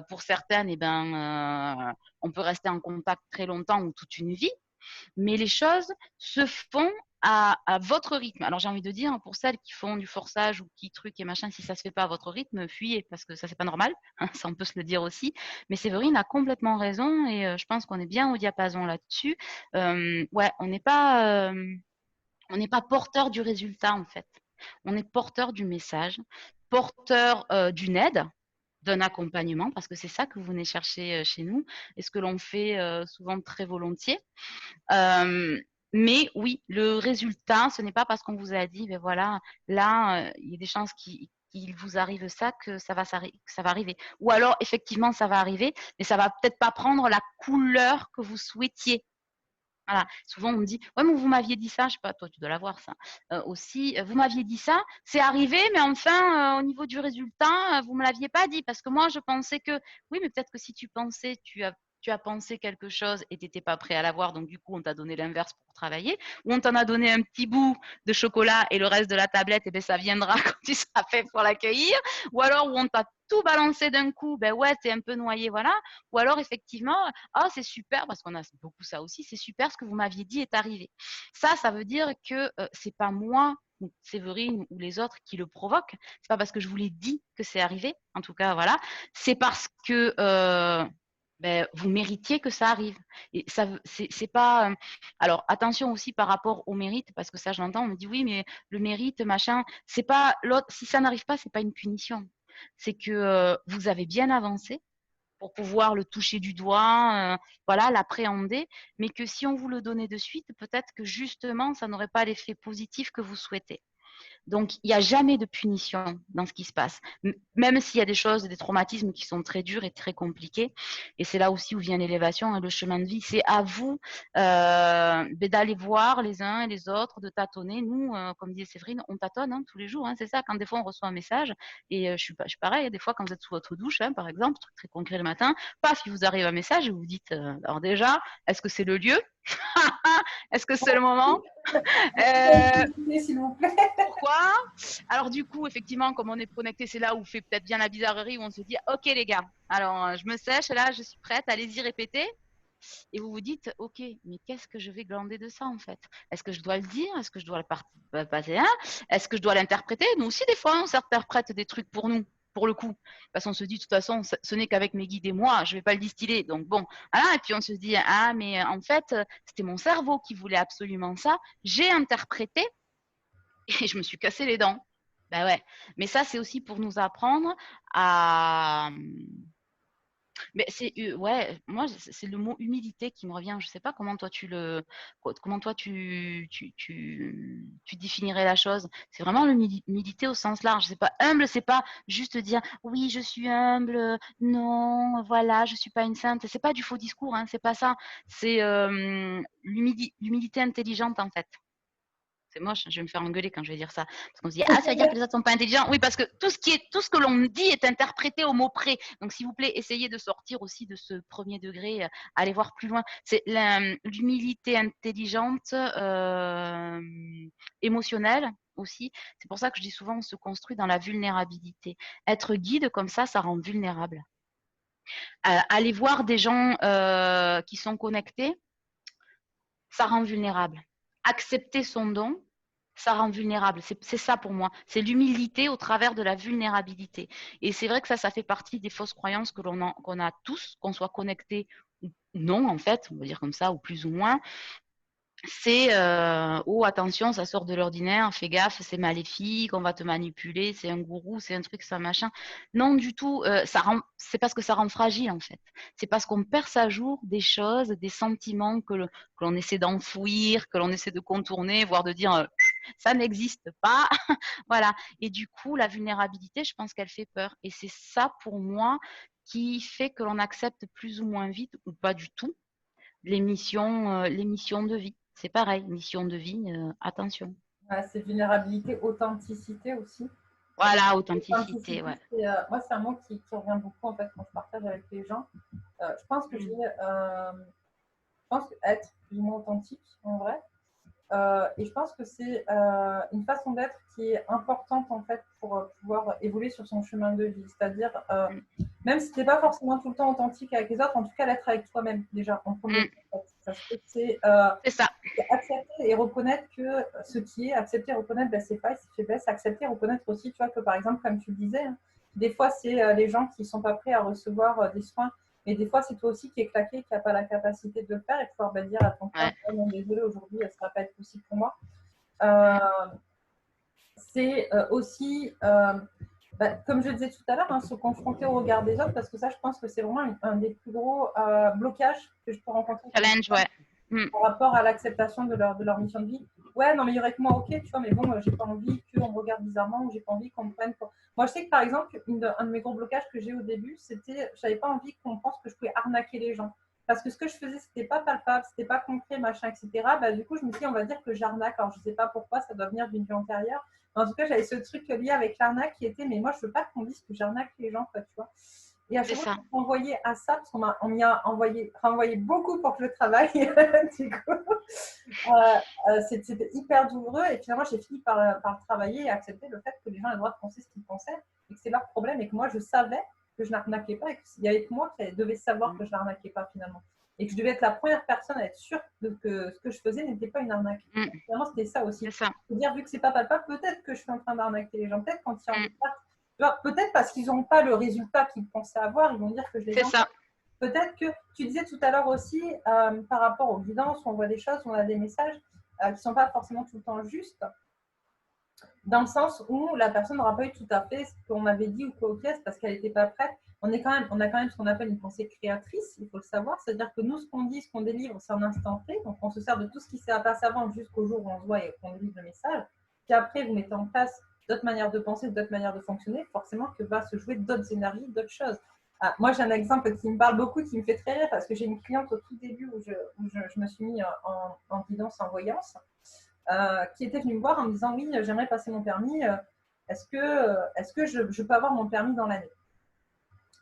pour certaines, eh ben, on peut rester en contact très longtemps ou toute une vie. Mais les choses se font à votre rythme. Alors j'ai envie de dire, pour celles qui font du forçage ou qui truc et machin, si ça se fait pas à votre rythme, fuyez, parce que ça c'est pas normal, hein, ça on peut se le dire aussi. Mais Séverine a complètement raison et je pense qu'on est bien au diapason là-dessus. Ouais, on n'est pas porteur du résultat en fait. On est porteur du message, porteur d'une aide, d'un accompagnement, parce que c'est ça que vous venez chercher chez nous et ce que l'on fait souvent très volontiers. Mais oui, le résultat, ce n'est pas parce qu'on vous a dit, ben voilà, là, il y a des chances qu'il vous arrive ça, que ça va arriver. Ou alors, effectivement, ça va arriver, mais ça va peut-être pas prendre la couleur que vous souhaitiez. Voilà. Souvent, on me dit, ouais, mais vous m'aviez dit ça, je sais pas, toi, tu dois l'avoir ça aussi. Vous m'aviez dit ça, c'est arrivé, mais enfin, au niveau du résultat, vous me l'aviez pas dit parce que moi, je pensais que, oui, mais peut-être que si tu pensais, tu as pensé quelque chose et tu n'étais pas prêt à l'avoir, donc du coup, on t'a donné l'inverse pour travailler, ou on t'en a donné un petit bout de chocolat et le reste de la tablette, et ben ça viendra quand tu seras fait pour l'accueillir, ou alors où on t'a tout balancé d'un coup, ben ouais, t'es un peu noyé, voilà, ou alors effectivement, ah, c'est super, parce qu'on a beaucoup ça aussi, c'est super ce que vous m'aviez dit est arrivé. Ça veut dire que c'est pas moi ou Séverine ou les autres qui le provoquent. C'est pas parce que je vous l'ai dit que c'est arrivé. En tout cas, voilà. C'est parce que ben, vous méritiez que ça arrive. Et ça, c'est pas. Alors attention aussi par rapport au mérite, parce que ça, je l'entends. On me dit oui, mais le mérite, machin, c'est pas l'autre. Si ça n'arrive pas, c'est pas une punition. C'est que vous avez bien avancé pour pouvoir le toucher du doigt, voilà, l'appréhender, mais que si on vous le donnait de suite, peut-être que justement, ça n'aurait pas l'effet positif que vous souhaitez. Donc, il n'y a jamais de punition dans ce qui se passe, même s'il y a des choses, des traumatismes qui sont très durs et très compliqués. Et c'est là aussi où vient l'élévation et le chemin de vie. C'est à vous d'aller voir les uns et les autres, de tâtonner. Nous, comme disait Séverine, on tâtonne hein, tous les jours. Hein, c'est ça, quand des fois on reçoit un message, et je suis pareil, des fois quand vous êtes sous votre douche, hein, par exemple, truc très concret le matin, paf, il vous arrive un message et vous vous dites, alors déjà, est-ce que c'est le lieu? Est-ce que c'est le moment? S'il vous plaît. Pourquoi? Alors du coup, effectivement, comme on est connecté, c'est là où fait peut-être bien la bizarrerie, où on se dit, ok les gars, alors je me sèche, là, je suis prête, allez-y, répétez. Et vous vous dites, ok, mais qu'est-ce que je vais glander de ça en fait? Est-ce que je dois le dire? Est-ce que je dois le passer un? Est-ce que je dois l'interpréter? Nous aussi, des fois, on s'interprète des trucs pour nous, pour le coup. Parce qu'on se dit, de toute façon, ce n'est qu'avec mes guides et moi, je ne vais pas le distiller. Donc bon, voilà. Et puis on se dit, ah, mais en fait, c'était mon cerveau qui voulait absolument ça. J'ai interprété et je me suis cassé les dents. Ben ouais. Mais ça, c'est aussi pour nous apprendre à. Mais c'est ouais, moi c'est le mot humilité qui me revient. Je sais pas comment toi comment toi tu définirais la chose. C'est vraiment l'humilité au sens large. C'est pas humble, c'est pas juste dire oui je suis humble, non voilà je suis pas une sainte. C'est pas du faux discours, hein, c'est pas ça. C'est l'humilité intelligente en fait. C'est moche, je vais me faire engueuler quand je vais dire ça. Parce qu'on se dit, ah, ça veut dire que les autres sont pas intelligents. Oui, parce que tout ce que l'on dit est interprété au mot près. Donc, s'il vous plaît, essayez de sortir aussi de ce premier degré, allez voir plus loin. C'est l'humilité intelligente, émotionnelle aussi. C'est pour ça que je dis souvent, on se construit dans la vulnérabilité. Être guide comme ça rend vulnérable. Aller voir des gens qui sont connectés, ça rend vulnérable. Accepter son don, ça rend vulnérable. C'est ça pour moi. C'est l'humilité au travers de la vulnérabilité. Et c'est vrai que ça fait partie des fausses croyances qu'on a tous, qu'on soit connecté ou non, en fait, on va dire comme ça, ou plus ou moins. c'est oh attention, ça sort de l'ordinaire, fais gaffe, c'est maléfique, on va te manipuler, c'est un gourou, c'est un truc, ça machin. Non, du tout, c'est parce que ça rend fragile en fait. C'est parce qu'on perce à jour des choses, des sentiments que l'on essaie d'enfouir, que l'on essaie de contourner, voire de dire ça n'existe pas. Voilà. Et du coup, la vulnérabilité, je pense qu'elle fait peur. Et c'est ça pour moi qui fait que l'on accepte plus ou moins vite ou pas du tout les missions de vie. C'est pareil, mission de vie, attention. Ouais, c'est vulnérabilité, authenticité aussi. Voilà, authenticité, Authenticité, ouais. moi, c'est un mot qui revient beaucoup en fait quand je partage avec les gens. Je pense que je pense être plus ou moins authentique en vrai. Et je pense que c'est une façon d'être qui est importante en fait pour pouvoir évoluer sur son chemin de vie. C'est-à-dire, même si tu n'es pas forcément tout le temps authentique avec les autres, en tout cas l'être avec toi-même déjà en premier lieu. C'est ça. accepter et reconnaître que ce qui est, accepter et reconnaître ses failles, ses faiblesses, accepter et reconnaître aussi, tu vois, que par exemple, comme tu le disais, hein, des fois c'est les gens qui ne sont pas prêts à recevoir des soins. Et des fois, c'est toi aussi qui es claqué, qui n'a pas la capacité de le faire et pouvoir dire à ton corps, oh, non, désolé, aujourd'hui, ça ne va pas être possible pour moi. C'est aussi, comme je le disais tout à l'heure, se confronter au regard des autres, parce que ça, je pense que c'est vraiment un des plus gros blocages que je peux rencontrer. Challenge, ouais. Par rapport à l'acceptation de leur mission de vie. Ouais, non, mais il y aurait que moi, ok, tu vois, mais bon, j'ai pas envie qu'on me regarde bizarrement ou j'ai pas envie qu'on me prenne pour. Moi, je sais que par exemple, un de mes gros blocages que j'ai au début, c'était, j'avais pas envie qu'on pense que je pouvais arnaquer les gens. Parce que ce que je faisais, c'était pas palpable, c'était pas concret, machin, etc. Bah, du coup, je me dis, on va dire que j'arnaque. Alors, je sais pas pourquoi, ça doit venir d'une vie antérieure. Mais en tout cas, j'avais ce truc lié avec l'arnaque qui était, mais moi, je veux pas qu'on dise que j'arnaque les gens, quoi, tu vois. Et à chaque fois, on envoyé à ça, parce qu'on m'y a renvoyé beaucoup pour que je travaille. Du coup, c'était hyper douloureux. Et finalement, j'ai fini par le travailler et accepter le fait que les gens aient le droit de penser ce qu'ils pensaient et que c'est leur problème et que moi, je savais que je n'arnaquais pas et qu'il y avait que moi qui devais savoir que je n'arnaquais pas finalement. Et que je devais être la première personne à être sûre que ce que je faisais n'était pas une arnaque. Finalement, c'était ça aussi. C'est-à-dire, vu que c'est pas palpable, peut-être que je suis en train d'arnaquer les gens. Peut-être quand ils en peut-être parce qu'ils n'ont pas le résultat qu'ils pensaient avoir, ils vont dire que je les ai. C'est ça. Peut-être que tu disais tout à l'heure aussi, par rapport aux guidances, on voit des choses, on a des messages qui ne sont pas forcément tout le temps justes, dans le sens où la personne n'aura pas eu tout à fait ce qu'on avait dit ou quoi au pièce parce qu'elle n'était pas prête. On a quand même ce qu'on appelle une pensée créatrice, il faut le savoir. C'est-à-dire que nous, ce qu'on dit, ce qu'on délivre, c'est en instant T. Donc, on se sert de tout ce qui s'est passé avant jusqu'au jour où on se voit et qu'on délivre le message. Puis après, vous mettez en place d'autres manières de penser, d'autres manières de fonctionner, forcément que va se jouer d'autres énergies, d'autres choses. Moi, j'ai un exemple qui me parle beaucoup, qui me fait très rire parce que j'ai une cliente au tout début où je me suis mis en guidance, en voyance, qui était venue me voir en me disant oui, j'aimerais passer mon permis. Est-ce que je peux avoir mon permis dans l'année?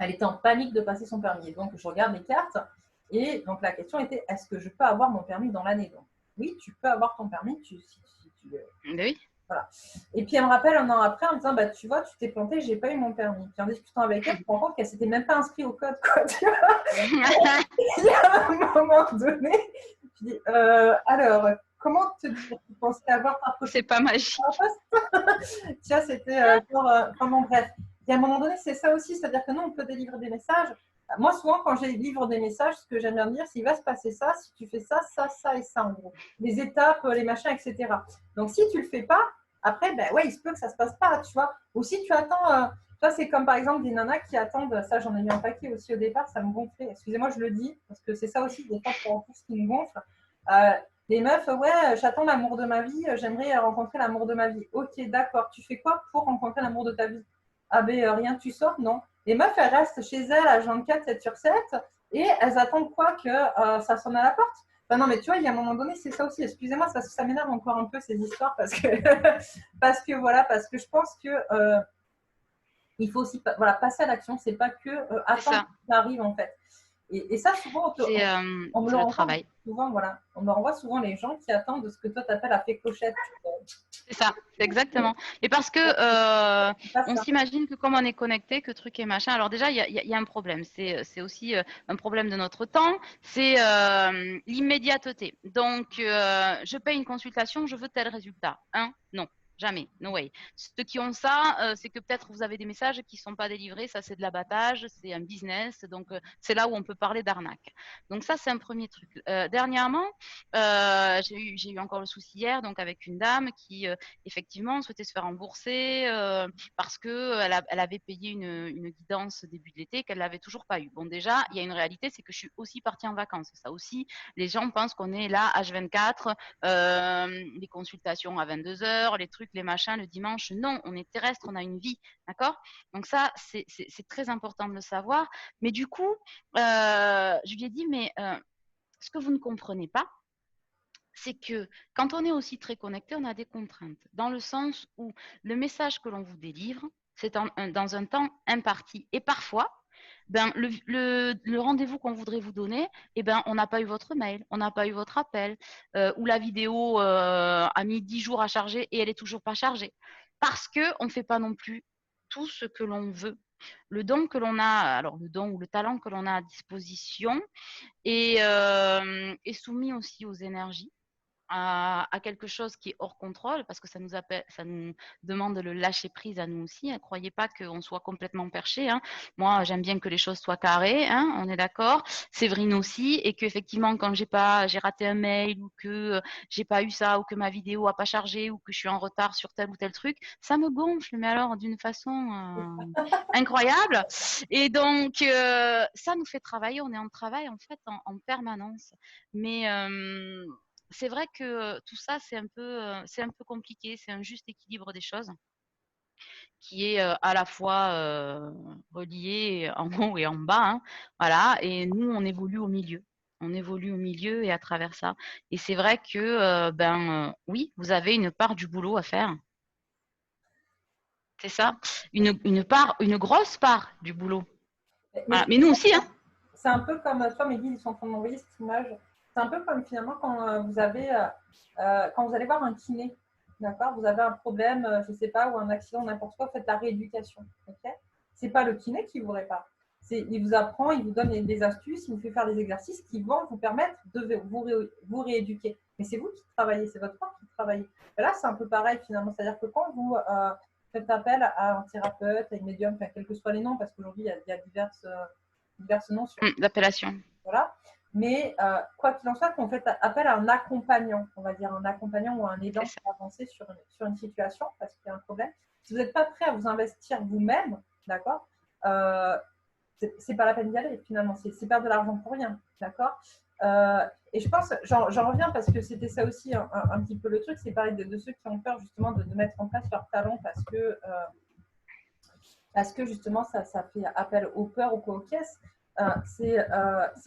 Elle était en panique de passer son permis. Et donc, je regarde les cartes. Et donc, la question était est-ce que je peux avoir mon permis dans l'année? Donc, oui, tu peux avoir ton permis. Si tu veux. Oui. Voilà. Et puis elle me rappelle un an après en me disant tu vois, tu t'es planté, j'ai pas eu mon permis. Puis en discutant avec elle, je me rends compte qu'elle s'était même pas inscrite au code, quoi, tu vois. Il y a un moment donné, je dis alors, comment te dire, tu pensais avoir ta prochaine. C'est pas magique. Tu vois, c'était bon, bref. Et à un moment donné, c'est ça aussi, c'est-à-dire que nous, on peut délivrer des messages. Moi, souvent, quand je livre des messages, ce que j'aime bien dire, c'est qu'il va se passer ça, si tu fais ça, ça, ça et ça, en gros. Les étapes, les machins, etc. Donc, si tu le fais pas, après, ben ouais, il se peut que ça se passe pas, tu vois. Ou si tu attends, toi, c'est comme par exemple des nanas qui attendent, ça, j'en ai mis un paquet aussi au départ, ça me gonflait. Excusez-moi, je le dis, parce que c'est ça aussi, des fois, pour tout ce qui me gonfle. Les meufs, ouais, j'attends l'amour de ma vie, j'aimerais rencontrer l'amour de ma vie. Ok, d'accord, tu fais quoi pour rencontrer l'amour de ta vie? Ah ben rien, tu sors? Non. Les meufs, elles restent chez elles à 24, 7 sur 7 et elles attendent quoi? Que ça sonne à la porte? Enfin, non, mais tu vois, il y a un moment donné, c'est ça aussi. Excusez-moi, ça m'énerve encore un peu ces histoires parce que, parce que je pense que il faut aussi passer à l'action. C'est pas que attendre que ça arrive en fait. Et ça, souvent, on me le renvoie souvent, voilà. On me renvoie souvent les gens qui attendent de ce que toi t'appelles à fait clochette. C'est ça, c'est exactement. Et parce que on s'imagine que comme on est connecté, que truc et machin. Alors déjà, il y a un problème. C'est aussi un problème de notre temps. C'est l'immédiateté. Donc, je paye une consultation, je veux tel résultat. Non. jamais, no way. Ceux qui ont ça, c'est que peut-être vous avez des messages qui ne sont pas délivrés, ça c'est de l'abattage, c'est un business, donc c'est là où on peut parler d'arnaque. Donc ça c'est un premier truc. Dernièrement, j'ai eu encore le souci hier, donc avec une dame qui effectivement souhaitait se faire rembourser parce que elle avait payé une guidance début de l'été qu'elle n'avait toujours pas eu. Bon déjà, il y a une réalité, c'est que je suis aussi partie en vacances. Ça aussi, les gens pensent qu'on est là H24, les consultations à 22 heures, les trucs, les machins le dimanche. Non, on est terrestre, on a une vie, d'accord? Donc ça, c'est très important de le savoir. Mais du coup, je lui ai dit, mais ce que vous ne comprenez pas, c'est que quand on est aussi très connecté, on a des contraintes, dans le sens où le message que l'on vous délivre, c'est dans un temps imparti. Et parfois, ben, le rendez-vous qu'on voudrait vous donner, eh ben, on n'a pas eu votre mail, on n'a pas eu votre appel, ou la vidéo a mis 10 jours à charger et elle est toujours pas chargée. Parce qu'on ne fait pas non plus tout ce que l'on veut. Le don que l'on a, alors le don ou le talent que l'on a à disposition est soumis aussi aux énergies à quelque chose qui est hors contrôle, parce que ça nous demande de le lâcher prise à nous aussi. Ne croyez pas qu'on soit complètement perché. Hein. Moi, j'aime bien que les choses soient carrées, hein, on est d'accord. Séverine aussi, et qu'effectivement, quand j'ai raté un mail ou que j'ai pas eu ça, ou que ma vidéo a pas chargé, ou que je suis en retard sur tel ou tel truc, ça me gonfle, mais alors d'une façon incroyable. Et donc, ça nous fait travailler. On est en travail en fait en permanence. Mais c'est vrai que tout ça, c'est un peu compliqué. C'est un juste équilibre des choses qui est à la fois relié en haut et en bas. Hein, voilà. Et nous, on évolue au milieu. On évolue au milieu et à travers ça. Et c'est vrai que, oui, vous avez une part du boulot à faire. C'est ça. Une grosse part du boulot. Mais Voilà. Mais nous aussi, hein. c'est un peu comme toi, Mehdi, ils sont en train de m'envoyer cette image. C'est un peu comme finalement quand quand vous allez voir un kiné, d'accord? Vous avez un problème, je ne sais pas, ou un accident, n'importe quoi, faites la rééducation. Okay, c'est pas le kiné qui vous répare. Il vous apprend, il vous donne des astuces, il vous fait faire des exercices qui vont vous permettre de vous rééduquer. Mais c'est vous qui travaillez, c'est votre corps qui travaille. Et là, c'est un peu pareil finalement. C'est-à-dire que quand vous faites appel à un thérapeute, à une médium, enfin, quels que soient les noms, parce qu'aujourd'hui, il y a diverses noms sur L'appellation. voilà. Mais quoi qu'il en soit, qu'on fait appel à un accompagnant, on va dire un accompagnant ou un aidant pour avancer sur une situation parce qu'il y a un problème. Si vous n'êtes pas prêt à vous investir vous-même, d'accord, c'est pas la peine d'y aller finalement. C'est perdre de l'argent pour rien, d'accord. Et je pense, j'en reviens parce que c'était ça aussi un petit peu le truc, c'est parler de ceux qui ont peur justement de mettre en place leur talent parce que justement ça fait appel aux peurs ou aux caisses. C'est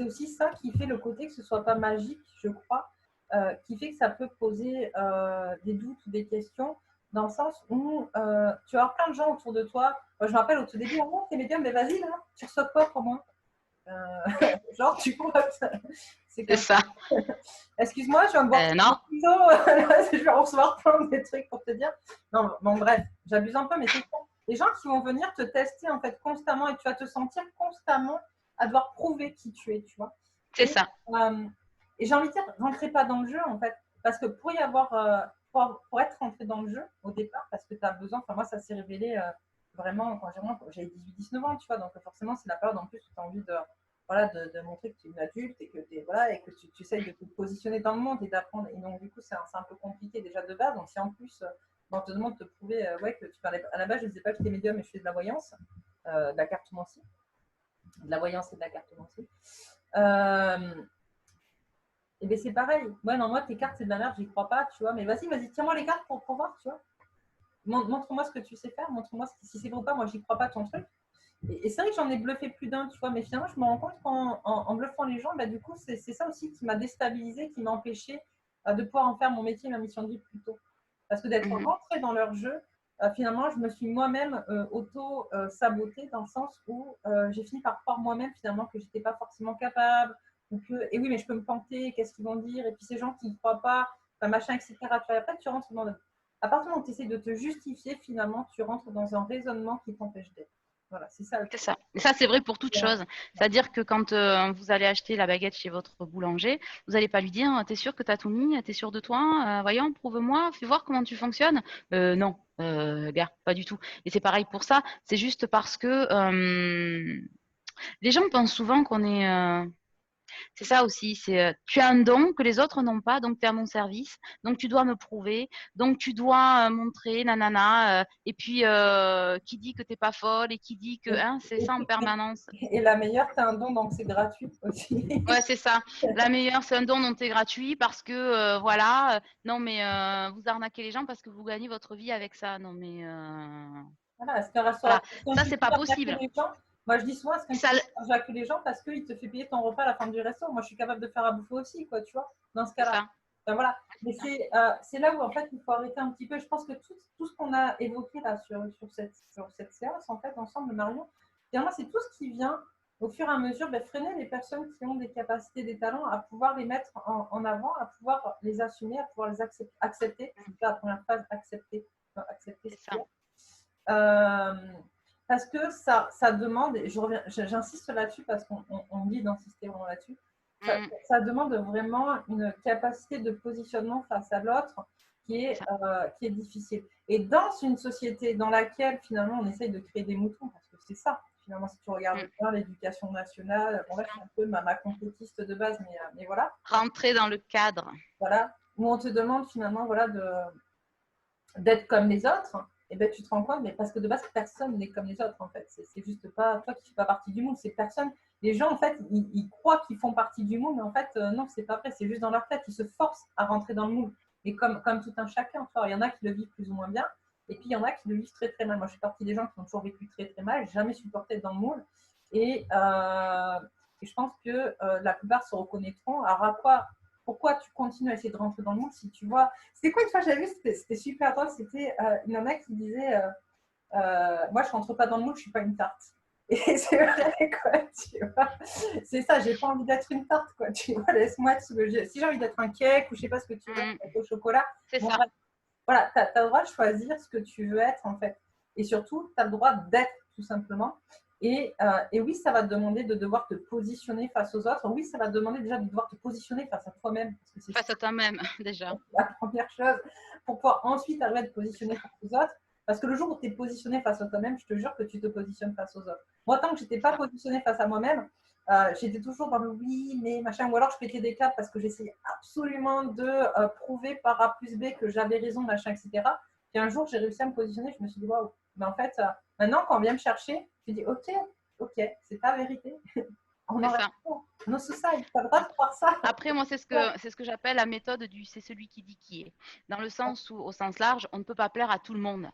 aussi ça qui fait le côté que ce soit pas magique, je crois, qui fait que ça peut poser des doutes ou des questions, dans le sens où tu vas avoir plein de gens autour de toi. Moi, je me rappelle au tout début, oh, t'es médium, mais vas-y, là, tu reçois quoi pour moi genre, tu crois c'est ça. Excuse-moi, je viens de voir Non. je vais en recevoir plein de trucs pour te dire. Non, bon, bref, j'abuse un peu, mais c'est ça. Les gens qui vont venir te tester en fait constamment et tu vas te sentir constamment à devoir prouver qui tu es, tu vois. C'est ça. Et j'ai envie de dire, rentrez pas dans le jeu en fait, parce que pour y avoir, pour être rentré dans le jeu au départ, parce que tu as besoin, enfin moi ça s'est révélé vraiment quand j'avais 18-19 ans, tu vois, donc forcément c'est la période en plus où tu as envie de montrer que tu es une adulte et que, et que tu essayes de te positionner dans le monde et d'apprendre. Et donc, du coup, c'est un peu compliqué déjà de base. Donc, si en plus, on te demande de te prouver que tu parlais. À la base, je ne disais pas que j'étais médium, mais je fais de la voyance, de la cartomancie. De la voyance et de la cartomancie. Et bien, c'est pareil. Ouais, non, moi, tes cartes, c'est de la merde, j'y crois pas, tu vois. Mais vas-y, tiens-moi les cartes pour voir, tu vois. Montre-moi ce que tu sais faire, montre-moi si c'est vrai ou pas. Moi, j'y crois pas ton truc. Et c'est vrai que j'en ai bluffé plus d'un, tu vois, mais finalement, je me rends compte qu'en bluffant les gens, bah, du coup, c'est ça aussi qui m'a déstabilisée, qui m'a empêché de pouvoir en faire mon métier, ma mission de vie plus tôt. Parce que d'être rentrée dans leur jeu, finalement, je me suis moi-même auto-sabotée dans le sens où j'ai fini par croire moi-même finalement que je n'étais pas forcément capable. Et oui, mais je peux me planter, qu'est-ce qu'ils vont dire? Et puis ces gens qui ne croient pas, machin, etc. Et après, tu rentres dans à partir du moment où tu essaies de te justifier, finalement, tu rentres dans un raisonnement qui t'empêche d'être. Voilà, c'est ça le C'est truc. ça. Et ça, c'est vrai pour toute Et, chose. C'est-à-dire que quand vous allez acheter la baguette chez votre boulanger, vous n'allez pas lui dire, t'es sûr que tu as tout mis? T'es sûr de toi? Voyons, prouve-moi, fais voir comment tu fonctionnes. Non, gars, pas du tout. Et c'est pareil pour ça. C'est juste parce que les gens pensent souvent qu'on est, c'est ça aussi, c'est tu as un don que les autres n'ont pas, donc tu es à mon service, donc tu dois me prouver, donc tu dois montrer, nanana, et puis qui dit que t'es pas folle et qui dit que, hein, c'est ça en permanence. et la meilleure, tu as un don, donc c'est gratuit aussi. Ouais, c'est ça. La meilleure, c'est un don dont tu es gratuit parce que, voilà, non mais vous arnaquez les gens parce que vous gagnez votre vie avec ça. Non mais, Voilà, est-ce qu'un voilà, restaurateur, est-ce qu'un ça c'est pas cuisinier arnaque possible. les gens? Moi, je dis souvent, est-ce qu'un Et ça, cuisinier arnaque les gens parce qu'il te fait payer ton repas à la fin du resto? Moi, je suis capable de faire à bouffer aussi, quoi, tu vois, dans ce c'est cas-là. ça. Enfin, voilà. Mais c'est là où, en fait, il faut arrêter un petit peu. Je pense que tout ce qu'on a évoqué là sur cette séance, en fait, ensemble, Marion, finalement, c'est tout ce qui vient au fur et à mesure freiner les personnes qui ont des capacités, des talents, à pouvoir les mettre en avant, à pouvoir les assumer, à pouvoir les accepter. C'est la première phase, accepter, accepter ce C'est qu'il y ça. a. Parce que ça demande, et j'insiste là-dessus parce qu'on dit d'insister vraiment là-dessus, Mm, ça demande vraiment une capacité de positionnement face à l'autre c'est ça. qui est difficile. Et dans une société dans laquelle finalement on essaye de créer des moutons, parce que c'est ça, finalement, si tu regardes Mm, bien l'éducation nationale, bon là je suis un peu ma complotiste de base, mais voilà, rentrer dans le cadre. voilà, où on te demande finalement voilà, d'être comme les autres, et ben tu te rends compte, mais parce que de base, personne n'est comme les autres, en fait. C'est juste pas toi qui ne fais pas partie du moule, c'est personne. Les gens, en fait, ils croient qu'ils font partie du moule, mais en fait, non, c'est pas vrai, c'est juste dans leur tête. Ils se forcent à rentrer dans le moule. Et comme tout un chacun, il y en a qui le vivent plus ou moins bien, et puis il y en a qui le vivent très très mal. Moi, je fais partie des gens qui ont toujours vécu très très mal, jamais supporté dans le moule. Et, euh, et je pense que la plupart se reconnaîtront. Alors, à quoi pourquoi tu continues à essayer de rentrer dans le moule si tu vois. C'était quoi une fois j'avais vu, c'était super drôle, c'était il y en a qui disaient moi je rentre pas dans le moule, je suis pas une tarte. Et c'est vrai quoi, tu vois. C'est ça, j'ai pas envie d'être une tarte quoi, tu vois, laisse-moi être ce que j'ai. Si j'ai envie d'être un cake ou je sais pas ce que tu veux, Mm, être au chocolat, c'est bon, ça. voilà, tu as le droit de choisir ce que tu veux être en fait. Et surtout, tu as le droit d'être tout simplement. Et oui, ça va te demander de devoir te positionner face aux autres. Oui, ça va te demander déjà de devoir te positionner face à toi-même. Parce que c'est Face à toi-même, déjà. la première chose pour pouvoir ensuite arriver à te positionner face aux autres. Parce que le jour où tu es positionné face à toi-même, je te jure que tu te positionnes face aux autres. Moi, tant que je n'étais pas positionnée face à moi-même, j'étais toujours dans le oui, mais machin, ou alors je pétais des câbles parce que j'essayais absolument de prouver par A plus B que j'avais raison, machin, etc. Puis un jour, j'ai réussi à me positionner, je me suis dit waouh. Mais en fait, maintenant, quand on vient me chercher, je dis ok, c'est ta vérité. On C'est en ça. reste no society, tu as le droit de croire ça. Après, moi, c'est ce que j'appelle la méthode du c'est celui qui dit qui est. Dans le sens où, au sens large, on ne peut pas plaire à tout le monde.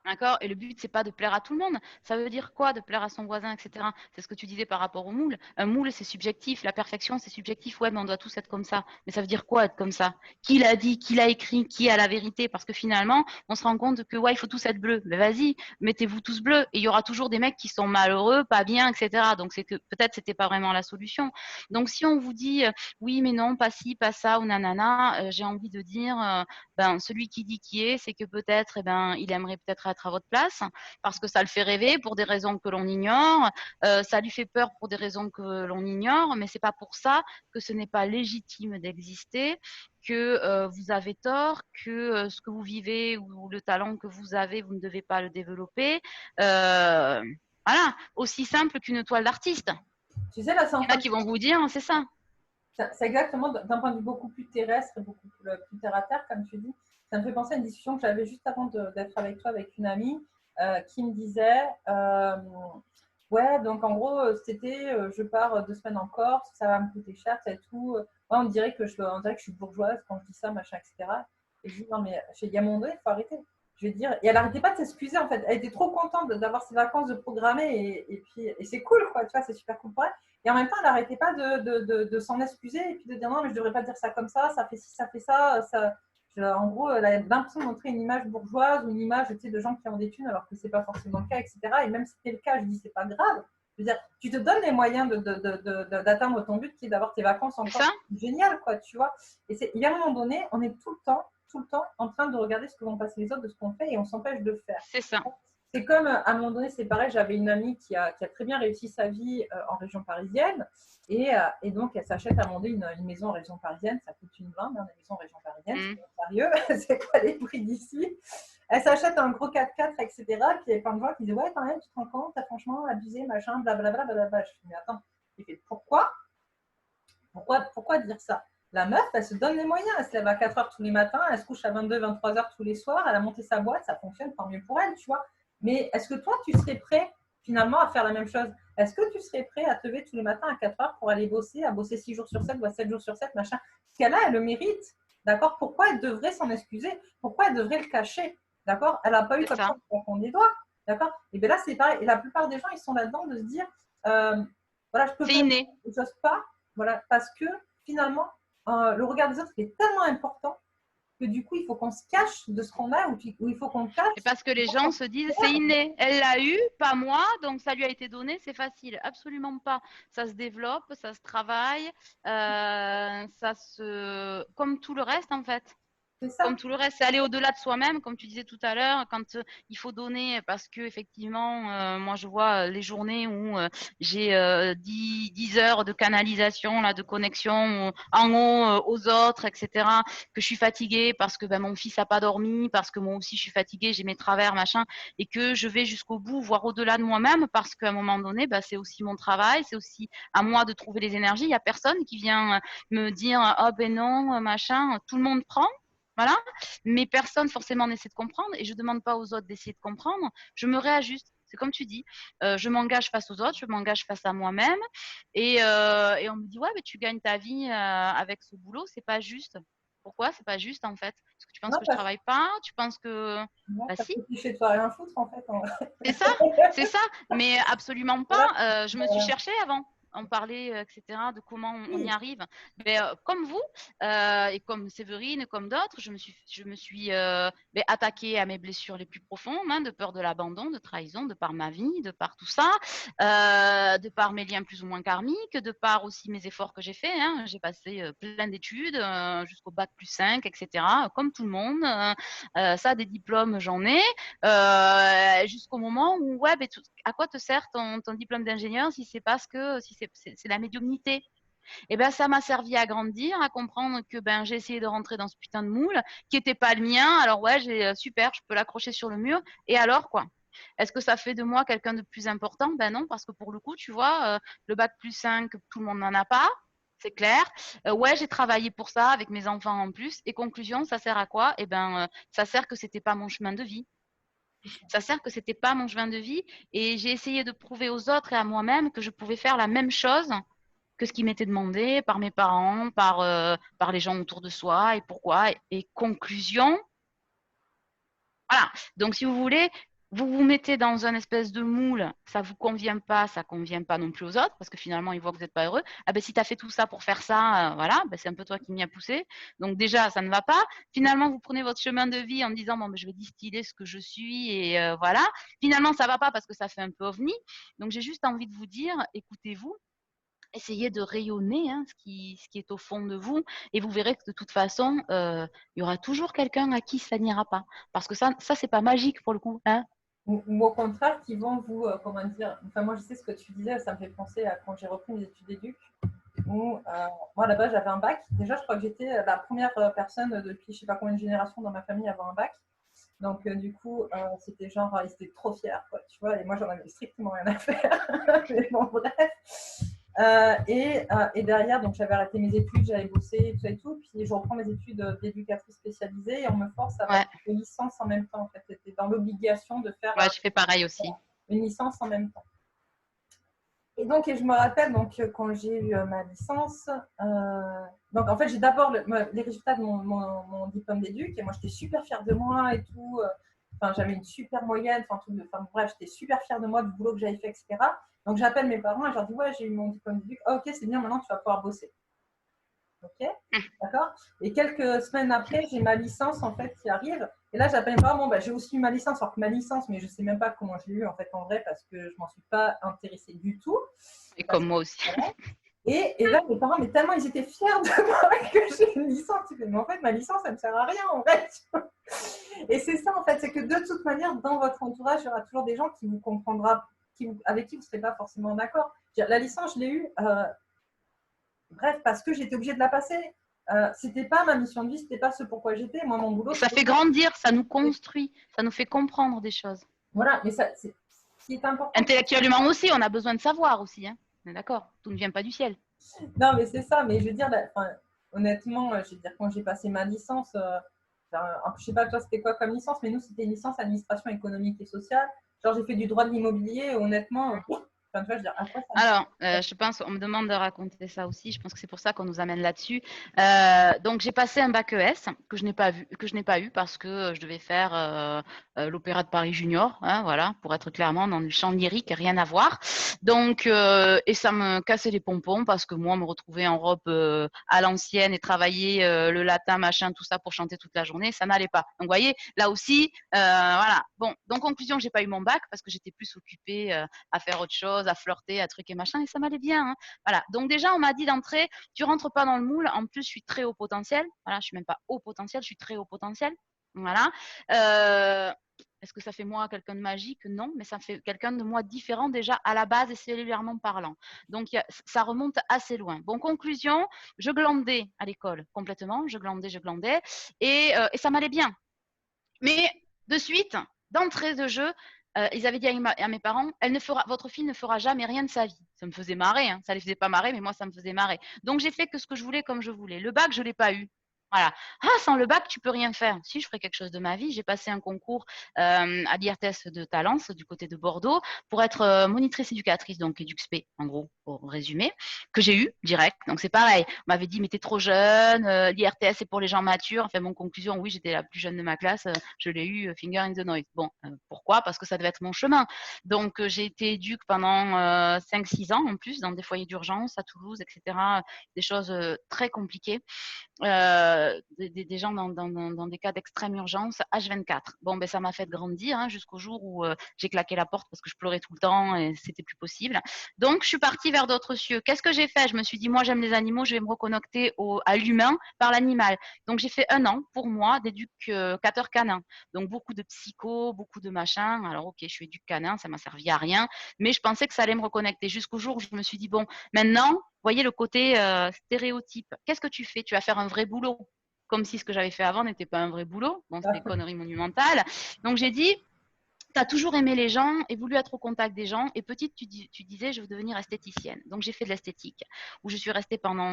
D'accord? Et le but, c'est pas de plaire à tout le monde. Ça veut dire quoi de plaire à son voisin, etc. C'est ce que tu disais par rapport au moule. Un moule, c'est subjectif. La perfection, c'est subjectif. Ouais, mais on doit tous être comme ça. Mais ça veut dire quoi être comme ça? Qui l'a dit? Qui l'a écrit? Qui a la vérité? Parce que finalement, on se rend compte que ouais, il faut tous être bleus. Mais vas-y, mettez-vous tous bleus. Et il y aura toujours des mecs qui sont malheureux, pas bien, etc. Donc c'est que peut-être c'était pas vraiment la solution. Donc si on vous dit oui, mais non, pas ci, pas ça ou nanana, j'ai envie de dire ben, celui qui dit qui est, c'est que peut-être, eh ben, il aimerait peut-être être à votre place parce que ça le fait rêver pour des raisons que l'on ignore, ça lui fait peur pour des raisons que l'on ignore, mais c'est pas pour ça que ce n'est pas légitime d'exister, que vous avez tort, que ce que vous vivez ou le talent que vous avez, vous ne devez pas le développer. Euh, voilà, aussi simple qu'une toile d'artiste. Tu sais, là, c'est en Il y en train a qui vont vous dire, c'est ça. c'est exactement d'un point de vue beaucoup plus terrestre et beaucoup plus terre à terre, comme tu dis. Ça me fait penser à une discussion que j'avais juste avant d'être avec toi, avec une amie, qui me disait ouais, donc en gros, cet été, je pars 2 semaines en Corse, ça va me coûter cher, c'est tout. Ouais, on dirait que je suis bourgeoise quand je dis ça, machin, etc. Et je dis non, mais il y a un moment donné, il faut arrêter. Je vais dire, et elle n'arrêtait pas de s'excuser en fait. Elle était trop contente d'avoir ses vacances de programmer et c'est cool, quoi, tu vois, c'est super cool pour elle. Et en même temps, elle n'arrêtait pas de s'en excuser et puis de dire non, mais je ne devrais pas dire ça comme ça fait ci, ça fait ça. En gros, elle a l'impression de montrer une image bourgeoise ou une image de gens qui ont des thunes alors que ce n'est pas forcément le cas, etc. Et même si c'était le cas, je dis c'est pas grave. Je veux dire, tu te donnes les moyens d'atteindre ton but qui est d'avoir tes vacances C'est encore ça. génial, quoi, tu vois. Et il y a un moment donné, on est tout le temps en train de regarder ce que vont passer les autres, de ce qu'on fait et on s'empêche de faire. C'est ça. C'est comme, à un moment donné, c'est pareil, j'avais une amie qui a très bien réussi sa vie en région parisienne. Et donc, elle s'achète à un moment donné une maison en région parisienne. Ça coûte une blinde, hein, une maison en région parisienne. C'est pas sérieux. C'est pas les prix d'ici. Elle s'achète un gros 4x4, etc. Puis il y avait plein de gens qui disaient, ouais, quand même, tu te rends compte, t'as franchement abusé, machin, blablabla. Je dis, mais attends, pourquoi dire ça? La meuf, elle se donne les moyens. Elle se lève à 4 heures tous les matins, elle se couche à 22, 23 heures tous les soirs, elle a monté sa boîte, ça fonctionne, tant mieux pour elle, tu vois. Mais est-ce que toi, tu serais prêt finalement à faire la même chose? Est-ce que tu serais prêt à te lever tous les matins à 4 heures pour aller bosser, à bosser 6 jours sur 7 ou à 7 jours sur 7, machin? Parce qu'elle a, elle le mérite, d'accord? Pourquoi elle devrait s'en excuser? Pourquoi elle devrait le cacher? D'accord? Elle n'a pas eu comme ça au fond des doigts, d'accord? Et bien là, c'est pareil. Et la plupart des gens, ils sont là-dedans de se dire, voilà, je peux pas, j'ose pas, voilà, parce que finalement, le regard des autres est tellement important que du coup, il faut qu'on se cache de ce qu'on a ou il faut qu'on cache. Et parce que les gens se disent, c'est inné. Elle l'a eu, pas moi, donc ça lui a été donné, c'est facile. Absolument pas. Ça se développe, ça se travaille, comme tout le reste en fait. Comme tout le reste, c'est aller au-delà de soi-même, comme tu disais tout à l'heure, quand il faut donner, parce que effectivement, moi je vois les journées où j'ai 10 heures de canalisation, là, de connexion en haut aux autres, etc., que je suis fatiguée parce que mon fils n'a pas dormi, parce que moi aussi je suis fatiguée, j'ai mes travers, machin, et que je vais jusqu'au bout, voire au-delà de moi-même, parce qu'à un moment donné, c'est aussi mon travail, c'est aussi à moi de trouver les énergies. Il n'y a personne qui vient me dire, oh ben non, machin, tout le monde prend. Voilà, mais personne forcément n'essaie de comprendre et je ne demande pas aux autres d'essayer de comprendre. Je me réajuste. C'est comme tu dis, je m'engage face aux autres, je m'engage face à moi-même et on me dit ouais, mais tu gagnes ta vie avec ce boulot, c'est pas juste. Pourquoi c'est pas juste en fait? Parce que tu penses que je travaille pas, tu penses que si. Chez toi rien foutre en fait. C'est ça, mais absolument pas. Je me suis cherchée avant. On parlait, etc., de comment on y arrive. Mais, comme vous, et comme Séverine, comme d'autres, je me suis attaquée à mes blessures les plus profondes, hein, de peur de l'abandon, de trahison, de par ma vie, de par tout ça, de par mes liens plus ou moins karmiques, de par aussi mes efforts que j'ai faits. Hein. J'ai passé plein d'études jusqu'au bac plus 5, etc., comme tout le monde. Ça, des diplômes, j'en ai. Jusqu'au moment où, ouais, à quoi te sert ton diplôme d'ingénieur si c'est c'est la médiumnité? Et ben ça m'a servi à grandir, à comprendre que j'ai essayé de rentrer dans ce putain de moule qui était pas le mien. Alors ouais, super, je peux l'accrocher sur le mur. Et alors quoi? Est-ce que ça fait de moi quelqu'un de plus important? Ben non, parce que pour le coup, tu vois, le bac plus 5, tout le monde n'en a pas. C'est clair. Ouais, j'ai travaillé pour ça avec mes enfants en plus. Et conclusion, ça sert à quoi? Eh ben, ça sert que c'était pas mon chemin de vie. Ça sert que c'était pas mon chemin de vie et j'ai essayé de prouver aux autres et à moi-même que je pouvais faire la même chose que ce qui m'était demandé par mes parents, par les gens autour de soi et pourquoi. Et conclusion, voilà. Donc, si vous voulez, vous vous mettez dans un espèce de moule, ça vous convient pas, ça convient pas non plus aux autres, parce que finalement, ils voient que vous n'êtes pas heureux. Ah ben, si tu as fait tout ça pour faire ça, voilà, c'est un peu toi qui m'y a poussé. Donc, déjà, ça ne va pas. Finalement, vous prenez votre chemin de vie en disant, bon, je vais distiller ce que je suis et voilà. Finalement, ça va pas parce que ça fait un peu ovni. Donc, j'ai juste envie de vous dire, écoutez-vous. Essayez de rayonner ce qui est au fond de vous et vous verrez que de toute façon, il y aura toujours quelqu'un à qui ça n'ira pas. Parce que ça c'est pas magique pour le coup. Hein, ou au contraire, qui vont vous, comment dire, enfin moi je sais ce que tu disais, ça me fait penser à quand j'ai repris mes études d'éduc, où moi là-bas j'avais un bac. Déjà je crois que j'étais la première personne depuis je sais pas combien de générations dans ma famille à avoir un bac. Donc du coup c'était genre, ils étaient trop fiers, quoi, tu vois, et moi j'en avais strictement rien à faire. Mais bon bref. Et derrière, donc j'avais arrêté mes études, j'avais bossé, tout ça et tout. Puis je reprends mes études d'éducatrice spécialisée et on me force à faire une licence en même temps. En fait, j'étais dans l'obligation de faire je fais pareil aussi. Une licence en même temps. Et donc, je me rappelle donc, quand j'ai eu ma licence, donc en fait, j'ai d'abord les résultats de mon diplôme d'éduc et moi, j'étais super fière de moi et tout. Enfin, j'avais une super moyenne, bref, j'étais super fière de moi, du boulot que j'avais fait, etc. Donc, j'appelle mes parents et je leur dis, ouais, j'ai eu mon diplôme d'éduc. Ah, ok, c'est bien, maintenant, tu vas pouvoir bosser. Ok, d'accord. Et quelques semaines après, j'ai ma licence, en fait, qui arrive. Et là, j'appelle mes parents, bon, j'ai aussi eu ma licence, alors que ma licence, mais je ne sais même pas comment je l'ai eu, en fait, en vrai, parce que je ne m'en suis pas intéressée du tout. Et comme moi aussi. Et là, mes parents, mais tellement ils étaient fiers de moi que j'ai une licence. Mais en fait, ma licence, ça ne me sert à rien, en fait. Et c'est ça, en fait, c'est que de toute manière, dans votre entourage, il y aura toujours des gens qui vous comprendront, avec qui vous ne serez pas forcément d'accord. La licence, je l'ai eue, bref, parce que j'étais obligée de la passer. C'était pas ma mission de vie, c'était pas ce pourquoi j'étais. Moi, mon boulot, Ça fait grandir, ça nous construit, ça nous fait comprendre des choses. Voilà, mais ça, c'est ce qui est important. Intellectuellement aussi, on a besoin de savoir aussi. Hein. On est d'accord, tout ne vient pas du ciel. Non, mais c'est ça. Mais je veux dire, honnêtement, je veux dire, quand j'ai passé ma licence, je sais pas toi c'était quoi comme licence, mais nous c'était une licence administration économique et sociale. Genre j'ai fait du droit de l'immobilier, honnêtement, enfin, tu vois, je veux dire, à quoi ça Alors, je pense, on me demande de raconter ça aussi. Je pense que c'est pour ça qu'on nous amène là-dessus. Donc, j'ai passé un bac ES que je n'ai pas eu parce que je devais faire l'Opéra de Paris Junior, hein, voilà, pour être clairement dans le chant lyrique, rien à voir. Donc, et ça me cassait les pompons parce que moi, me retrouver en robe à l'ancienne et travailler le latin, machin, tout ça pour chanter toute la journée, ça n'allait pas. Donc, vous voyez, là aussi, voilà. Bon, donc conclusion, j'ai pas eu mon bac parce que j'étais plus occupée à faire autre chose, à flirter, à truc et machin, et ça m'allait bien. Hein. Voilà. Donc déjà, on m'a dit d'entrée, tu rentres pas dans le moule. En plus, je suis très haut potentiel. Voilà, je suis même pas haut potentiel, je suis très haut potentiel. Voilà. Est-ce que ça fait moi quelqu'un de magique? Non, mais ça fait quelqu'un de moi différent déjà à la base et cellulairement parlant. Donc ça remonte assez loin. Bon, conclusion, je glandais à l'école complètement, je glandais, et ça m'allait bien. Mais de suite, d'entrée de jeu, ils avaient dit à mes parents, votre fille ne fera jamais rien de sa vie. Ça me faisait marrer, hein. Ça les faisait pas marrer, mais moi ça me faisait marrer. Donc j'ai fait que ce que je voulais comme je voulais. Le bac, je l'ai pas eu. Voilà. Ah, sans le bac, tu peux rien faire. Si je ferais quelque chose de ma vie, j'ai passé un concours à l'IRTS de Talence, du côté de Bordeaux, pour être monitrice éducatrice, donc EduxP, en gros, pour résumer, que j'ai eu direct. Donc c'est pareil. On m'avait dit, mais t'es trop jeune, l'IRTS c'est pour les gens matures. Enfin, mon conclusion, oui, j'étais la plus jeune de ma classe, je l'ai eu finger in the noise. Bon, pourquoi? Parce que ça devait être mon chemin. Donc j'ai été éduque pendant 5-6 ans en plus, dans des foyers d'urgence à Toulouse, etc. Des choses très compliquées. Des gens dans des cas d'extrême urgence, H24. Bon, ben ça m'a fait grandir hein, jusqu'au jour où j'ai claqué la porte parce que je pleurais tout le temps et c'était plus possible. Donc, je suis partie vers d'autres cieux. Qu'est-ce que j'ai fait? Je me suis dit, moi, j'aime les animaux, je vais me reconnecter à l'humain par l'animal. Donc, j'ai fait 1 an pour moi d'éducateur canin. Donc, beaucoup de psycho, beaucoup de machin. Alors, ok, je suis éduc canin, ça m'a servi à rien, mais je pensais que ça allait me reconnecter jusqu'au jour où je me suis dit, bon, maintenant, voyez le côté stéréotype. Qu'est-ce que tu fais? Tu vas faire un vrai boulot. Comme si ce que j'avais fait avant n'était pas un vrai boulot. Bon, c'était conneries monumentales. Donc j'ai dit, tu as toujours aimé les gens et voulu être au contact des gens. Et petite, tu disais, je veux devenir esthéticienne. Donc j'ai fait de l'esthétique, où je suis restée pendant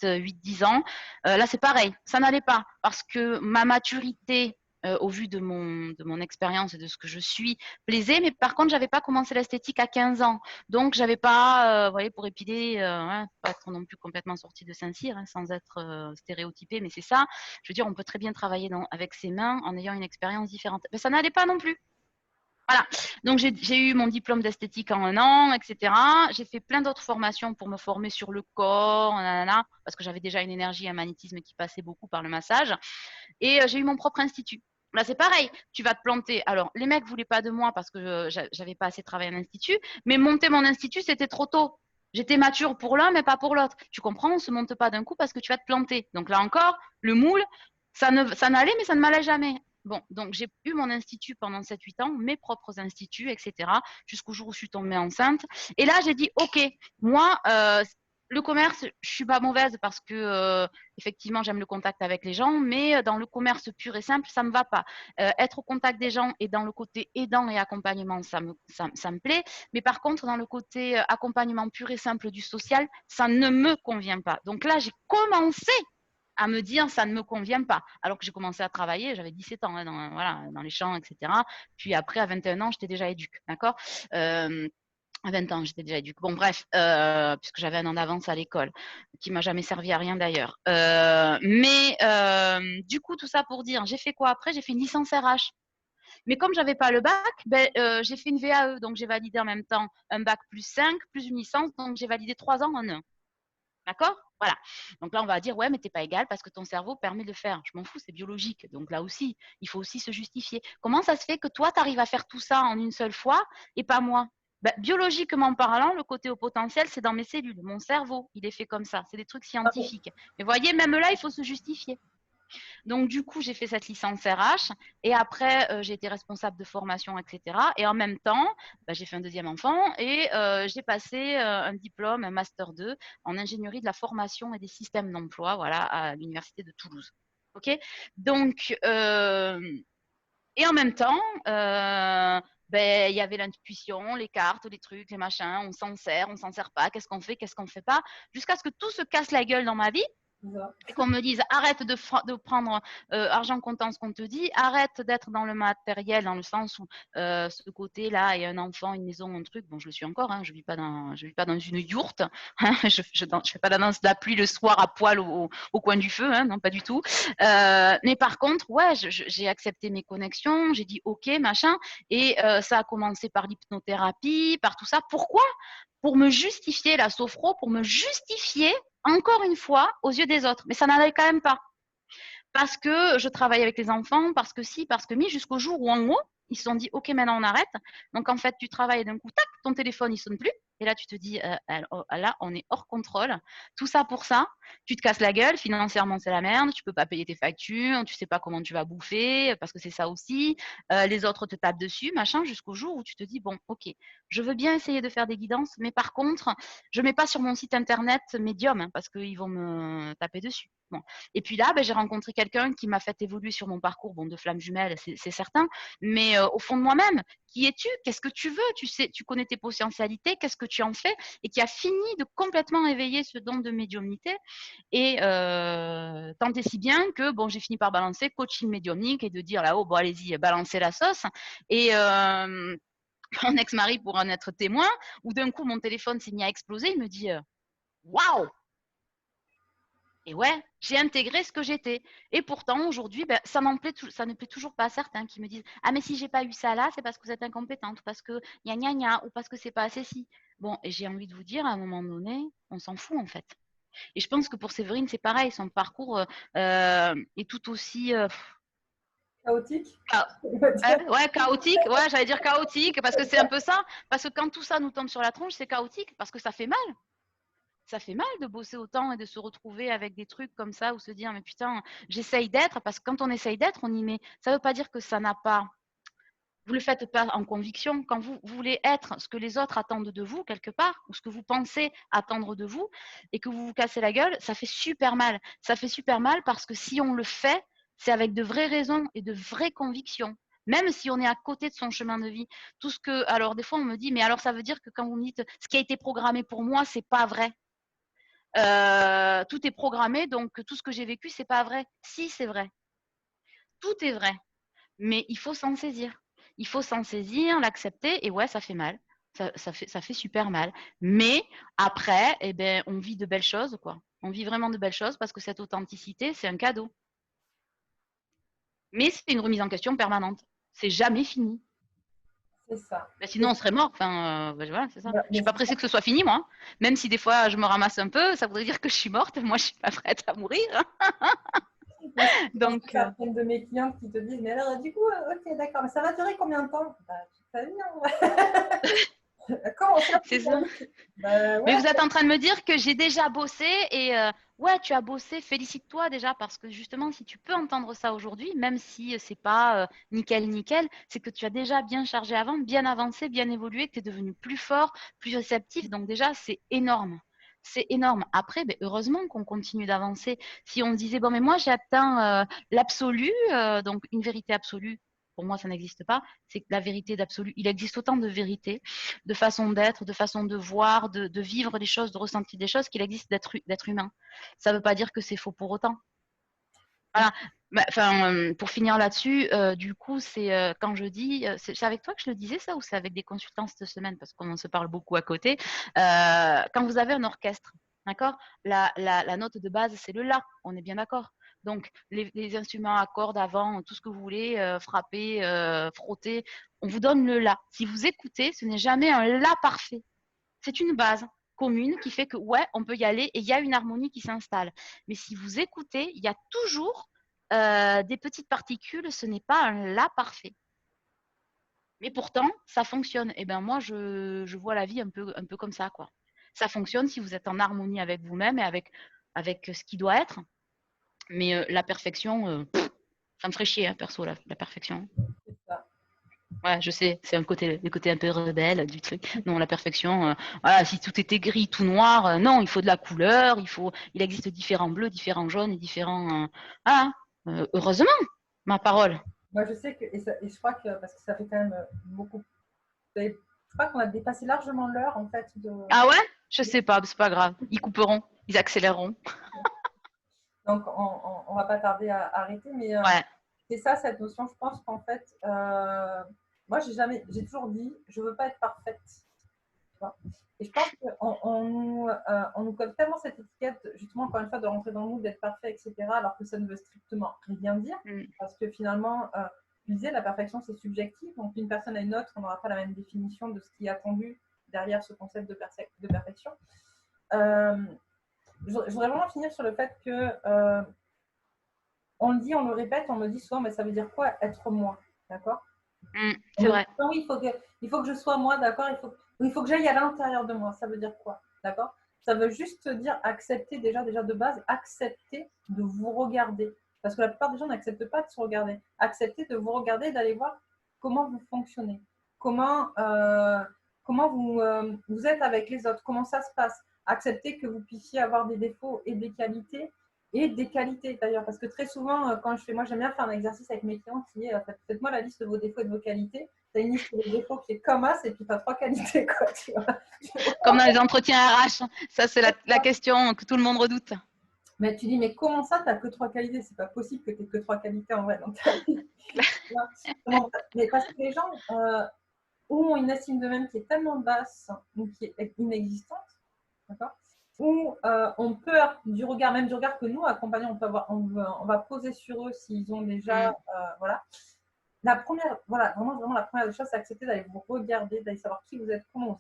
8-10 ans. Là, c'est pareil, ça n'allait pas. Parce que ma maturité au vu de mon expérience et de ce que je suis, plaisait. Mais par contre, j'avais pas commencé l'esthétique à 15 ans. Donc, j'avais pas, vous voyez, pour épiler, hein, pas être non plus complètement sortie de Saint-Cyr, hein, sans être stéréotypée, mais c'est ça. Je veux dire, on peut très bien travailler avec ses mains en ayant une expérience différente. Mais ça n'allait pas non plus. Voilà. Donc, j'ai eu mon diplôme d'esthétique en 1 an, etc. J'ai fait plein d'autres formations pour me former sur le corps, nanana, parce que j'avais déjà une énergie, un magnétisme qui passait beaucoup par le massage. Et j'ai eu mon propre institut. Là, c'est pareil, tu vas te planter. Alors, les mecs voulaient pas de moi parce que j'avais pas assez travaillé en institut, mais monter mon institut, c'était trop tôt. J'étais mature pour l'un, mais pas pour l'autre. Tu comprends? On se monte pas d'un coup parce que tu vas te planter. Donc là encore, le moule, ça n'allait, mais ça ne m'allait jamais. Bon, donc j'ai eu mon institut pendant 7-8 ans, mes propres instituts, etc., jusqu'au jour où je suis tombée enceinte. Et là, j'ai dit, OK, moi, le commerce, je suis pas mauvaise parce que effectivement, j'aime le contact avec les gens, mais dans le commerce pur et simple, ça me va pas. Être au contact des gens et dans le côté aidant et accompagnement, ça me plaît. Mais par contre, dans le côté accompagnement pur et simple du social, ça ne me convient pas. Donc là, j'ai commencé à me dire ça ne me convient pas. Alors que j'ai commencé à travailler, j'avais 17 ans hein, dans les champs, etc. Puis après, à 21 ans, j'étais déjà éduque, d'accord à 20 ans, j'étais déjà éduque. Bon, bref, puisque j'avais 1 an d'avance à l'école, qui m'a jamais servi à rien d'ailleurs. Mais du coup, tout ça pour dire, j'ai fait quoi après? J'ai fait une licence RH. Mais comme j'avais pas le bac, ben, j'ai fait une VAE, donc j'ai validé en même temps un bac plus 5, plus une licence, donc j'ai validé 3 ans en 1. D'accord? Voilà. Donc là, on va dire, ouais, mais t'es pas égal parce que ton cerveau permet de le faire. Je m'en fous, c'est biologique. Donc là aussi, il faut aussi se justifier. Comment ça se fait que toi, tu arrives à faire tout ça en une seule fois et pas moi? Ben, biologiquement parlant, le côté au potentiel, c'est dans mes cellules. Mon cerveau, il est fait comme ça. C'est des trucs scientifiques. Mais voyez, même là, il faut se justifier. Donc, du coup, j'ai fait cette licence RH et après, j'ai été responsable de formation, etc. Et en même temps, bah, j'ai fait un deuxième enfant et j'ai passé un diplôme, un master 2 en ingénierie de la formation et des systèmes d'emploi, voilà, à l'université de Toulouse. OK. Donc, et en même temps, ben, il y avait l'intuition, les cartes, les trucs, les machins, on s'en sert pas, qu'est-ce qu'on fait pas, jusqu'à ce que tout se casse la gueule dans ma vie et qu'on me dise arrête de prendre argent comptant ce qu'on te dit, arrête d'être dans le matériel, dans le sens où ce côté-là et un enfant, une maison, un truc, bon je le suis encore, hein, je vis pas dans une yourte, hein, je fais pas la danse de la pluie le soir à poil au coin du feu, hein, non pas du tout. Mais par contre, ouais, j'ai accepté mes connexions, j'ai dit ok machin, et ça a commencé par l'hypnothérapie, par tout ça. Pourquoi? Pour me justifier la sophro, pour me justifier encore une fois aux yeux des autres. Mais ça n'allait quand même pas. Parce que je travaille avec les enfants, parce que si, parce que mi, jusqu'au jour où en haut, ils se sont dit, OK, maintenant on arrête. Donc en fait, tu travailles et d'un coup, tac, ton téléphone, il sonne plus. Et là, tu te dis, là, on est hors contrôle. Tout ça pour ça, tu te casses la gueule, financièrement, c'est la merde, tu peux pas payer tes factures, tu sais pas comment tu vas bouffer, parce que c'est ça aussi. Les autres te tapent dessus, machin, jusqu'au jour où tu te dis, bon, OK, je veux bien essayer de faire des guidances, mais par contre, je mets pas sur mon site internet Medium, hein, parce qu'ils vont me taper dessus. Bon. Et puis là, ben, j'ai rencontré quelqu'un qui m'a fait évoluer sur mon parcours, bon, de flamme jumelle, c'est certain, mais au fond de moi-même, qui es-tu? Qu'est-ce que tu veux? Tu sais, tu connais tes potentialités, qu'est-ce que tu en fais? Et qui a fini de complètement éveiller ce don de médiumnité. Et tant et si bien que bon, j'ai fini par balancer coaching médiumnique et de dire là-haut, bon, allez-y, balancez la sauce. Et mon ex-mari pour en être témoin, où d'un coup, mon téléphone s'est mis à exploser, il me dit waouh! Et ouais, j'ai intégré ce que j'étais. Et pourtant, aujourd'hui, ben, ça ne plaît toujours pas à certains qui me disent ah, mais si j'ai pas eu ça là, c'est parce que vous êtes incompétente, ou parce que gna gna gna, ou parce que c'est pas assez si. Bon, et j'ai envie de vous dire, à un moment donné, on s'en fout en fait. Et je pense que pour Séverine, c'est pareil, son parcours est tout aussi. Chaotique. Ouais, chaotique, ouais, j'allais dire chaotique, parce que c'est un peu ça. Parce que quand tout ça nous tombe sur la tronche, c'est chaotique, parce que ça fait mal. Ça fait mal de bosser autant et de se retrouver avec des trucs comme ça ou se dire mais putain j'essaye d'être parce que quand on essaye d'être on y met ça veut pas dire que ça n'a pas vous le faites pas en conviction quand vous voulez être ce que les autres attendent de vous quelque part ou ce que vous pensez attendre de vous et que vous vous cassez la gueule ça fait super mal parce que si on le fait c'est avec de vraies raisons et de vraies convictions même si on est à côté de son chemin de vie tout ce que alors des fois on me dit mais alors ça veut dire que quand vous me dites ce qui a été programmé pour moi c'est pas vrai. Tout est programmé, donc tout ce que j'ai vécu, c'est pas vrai. Si, c'est vrai. Tout est vrai. Mais il faut s'en saisir. Il faut s'en saisir, l'accepter, et ouais, ça fait mal. Ça fait super mal. Mais après, eh ben, on vit de belles choses, quoi. On vit vraiment de belles choses parce que cette authenticité, c'est un cadeau. Mais c'est une remise en question permanente. C'est jamais fini. C'est ça. Ben, sinon, on serait mort. Enfin, voilà, c'est ça. Je suis pas Mais pressée que ce soit fini, moi. Hein. Même si des fois, je me ramasse un peu, ça voudrait dire que je suis morte. Moi, je suis pas prête à mourir. moi, c'est Donc, certaines de mes clientes qui te disent mais alors, du coup, ok, d'accord, mais ça va durer combien de temps? Bah, toute ta vie, hein. Comment ça? c'est ça. Bah, Mais ouais, vous êtes en train de me dire que j'ai déjà bossé et ouais, tu as bossé, félicite-toi déjà parce que justement, si tu peux entendre ça aujourd'hui, même si c'est pas nickel nickel, c'est que tu as déjà bien chargé avant, bien avancé, bien évolué, que tu es devenu plus fort, plus réceptif. Donc déjà, c'est énorme. C'est énorme. Après, ben, heureusement qu'on continue d'avancer. Si on disait, bon, mais moi, j'ai atteint l'absolu, donc une vérité absolue, pour moi, ça n'existe pas. C'est que la vérité d'absolu, il existe autant de vérités de façon d'être, de façon de voir, de vivre les choses, de ressentir des choses qu'il existe d'être humain. Ça ne veut pas dire que c'est faux pour autant. Voilà. Enfin, pour finir là-dessus, du coup, c'est quand je dis, c'est avec toi que je le disais ça ou c'est avec des consultants cette semaine parce qu'on se parle beaucoup à côté. Quand vous avez un orchestre, d'accord, la note de base c'est le la, on est bien d'accord. Donc les instruments à cordes avant, tout ce que vous voulez, frapper, frotter, on vous donne le la. Si vous écoutez, ce n'est jamais un la parfait. C'est une base commune qui fait que ouais, on peut y aller et il y a une harmonie qui s'installe. Mais si vous écoutez, il y a toujours des petites particules, ce n'est pas un la parfait. Mais pourtant, ça fonctionne. Et ben moi, je vois la vie un peu comme ça, quoi. Ça fonctionne si vous êtes en harmonie avec vous-même et avec ce qui doit être. Mais la perfection, ça me ferait chier, hein, perso, la perfection. C'est ça. Ouais, je sais, c'est le côté un peu rebelle du truc. Non, la perfection, voilà, si tout était gris, tout noir, non, il faut de la couleur, il existe différents bleus, différents jaunes et différents. Ah, heureusement, ma parole. Moi, je sais que, et je crois que, parce que ça fait quand même beaucoup, je crois qu'on a dépassé largement l'heure, en fait, Ah ouais? Je sais pas, c'est pas grave. Ils couperont, ils accéléreront. donc on va pas tarder à arrêter, mais Ouais. c'est ça, cette notion, je pense qu'en fait, moi, j'ai toujours dit, je veux pas être parfaite. Tu vois. Et je pense on nous colle tellement cette étiquette, justement, encore une fois, de rentrer dans le mood, d'être parfait, etc., alors que ça ne veut strictement rien dire, Mm. parce que finalement, je disais, la perfection, c'est subjectif, donc d'une personne à une autre, on n'aura pas la même définition de ce qui est attendu derrière ce concept de perfection. Euh, je voudrais vraiment finir sur le fait que on le dit, on le répète, on me dit souvent, mais ça veut dire quoi être moi, d'accord? Mm, On c'est me dit, vrai. oui, il faut que je sois moi, d'accord? Il faut que j'aille à l'intérieur de moi. Ça veut dire quoi, d'accord? Ça veut juste dire accepter déjà de base, accepter de vous regarder. Parce que la plupart des gens n'acceptent pas de se regarder. Accepter de vous regarder et d'aller voir comment vous fonctionnez, comment, vous êtes avec les autres, comment ça se passe. Accepter que vous puissiez avoir des défauts et des qualités d'ailleurs. Parce que très souvent, moi j'aime bien faire un exercice avec mes clients qui est faites-moi la liste de vos défauts et de vos qualités. Tu as une liste de défauts qui est comme as et puis tu as 3 qualités, quoi, tu vois. Comme dans les entretiens RH, ça c'est la question que tout le monde redoute. Mais tu dis, mais comment ça, tu n'as que 3 qualités? C'est pas possible que tu aies que 3 qualités en vrai. Donc, mais parce que les gens ont une estime d'eux-mêmes qui est tellement basse ou qui est inexistante, d'accord, ou ont peur du regard, même du regard que nous, accompagnants, on va poser sur eux s'ils ont déjà, Mm, voilà. La première, voilà, vraiment la première des choses, c'est accepter d'aller vous regarder, d'aller savoir qui vous êtes, comment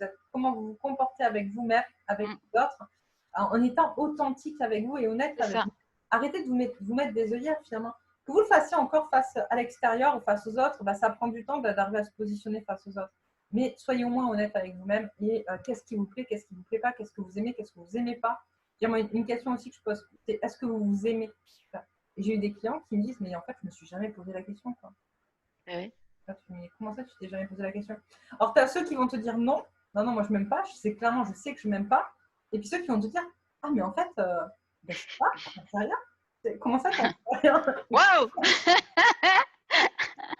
vous vous comportez avec vous-même, avec mm, les autres, en étant authentique avec vous et honnête c'est avec ça. vous. Arrêtez de vous mettre des œillères finalement. Que vous le fassiez encore face à l'extérieur ou face aux autres, bah, ça prend du temps d'arriver à se positionner face aux autres. Mais soyez au moins honnête avec vous-même et qu'est-ce qui vous plaît, qu'est-ce qui ne vous plaît pas, qu'est-ce que vous aimez, qu'est-ce que vous n'aimez pas. Une question aussi que je pose, c'est est-ce que vous vous aimez? Et j'ai eu des clients qui me disent, mais en fait, je ne me suis jamais posé la question, quoi. Ouais. Mais comment ça, tu t'es jamais posé la question? Alors, tu as ceux qui vont te dire non, non, moi je m'aime pas, je sais clairement, je sais que je m'aime pas. Et puis ceux qui vont te dire, ah, mais en fait, ben, je sais pas, j'en sais rien. Comment ça, t'en sais rien? Waouh!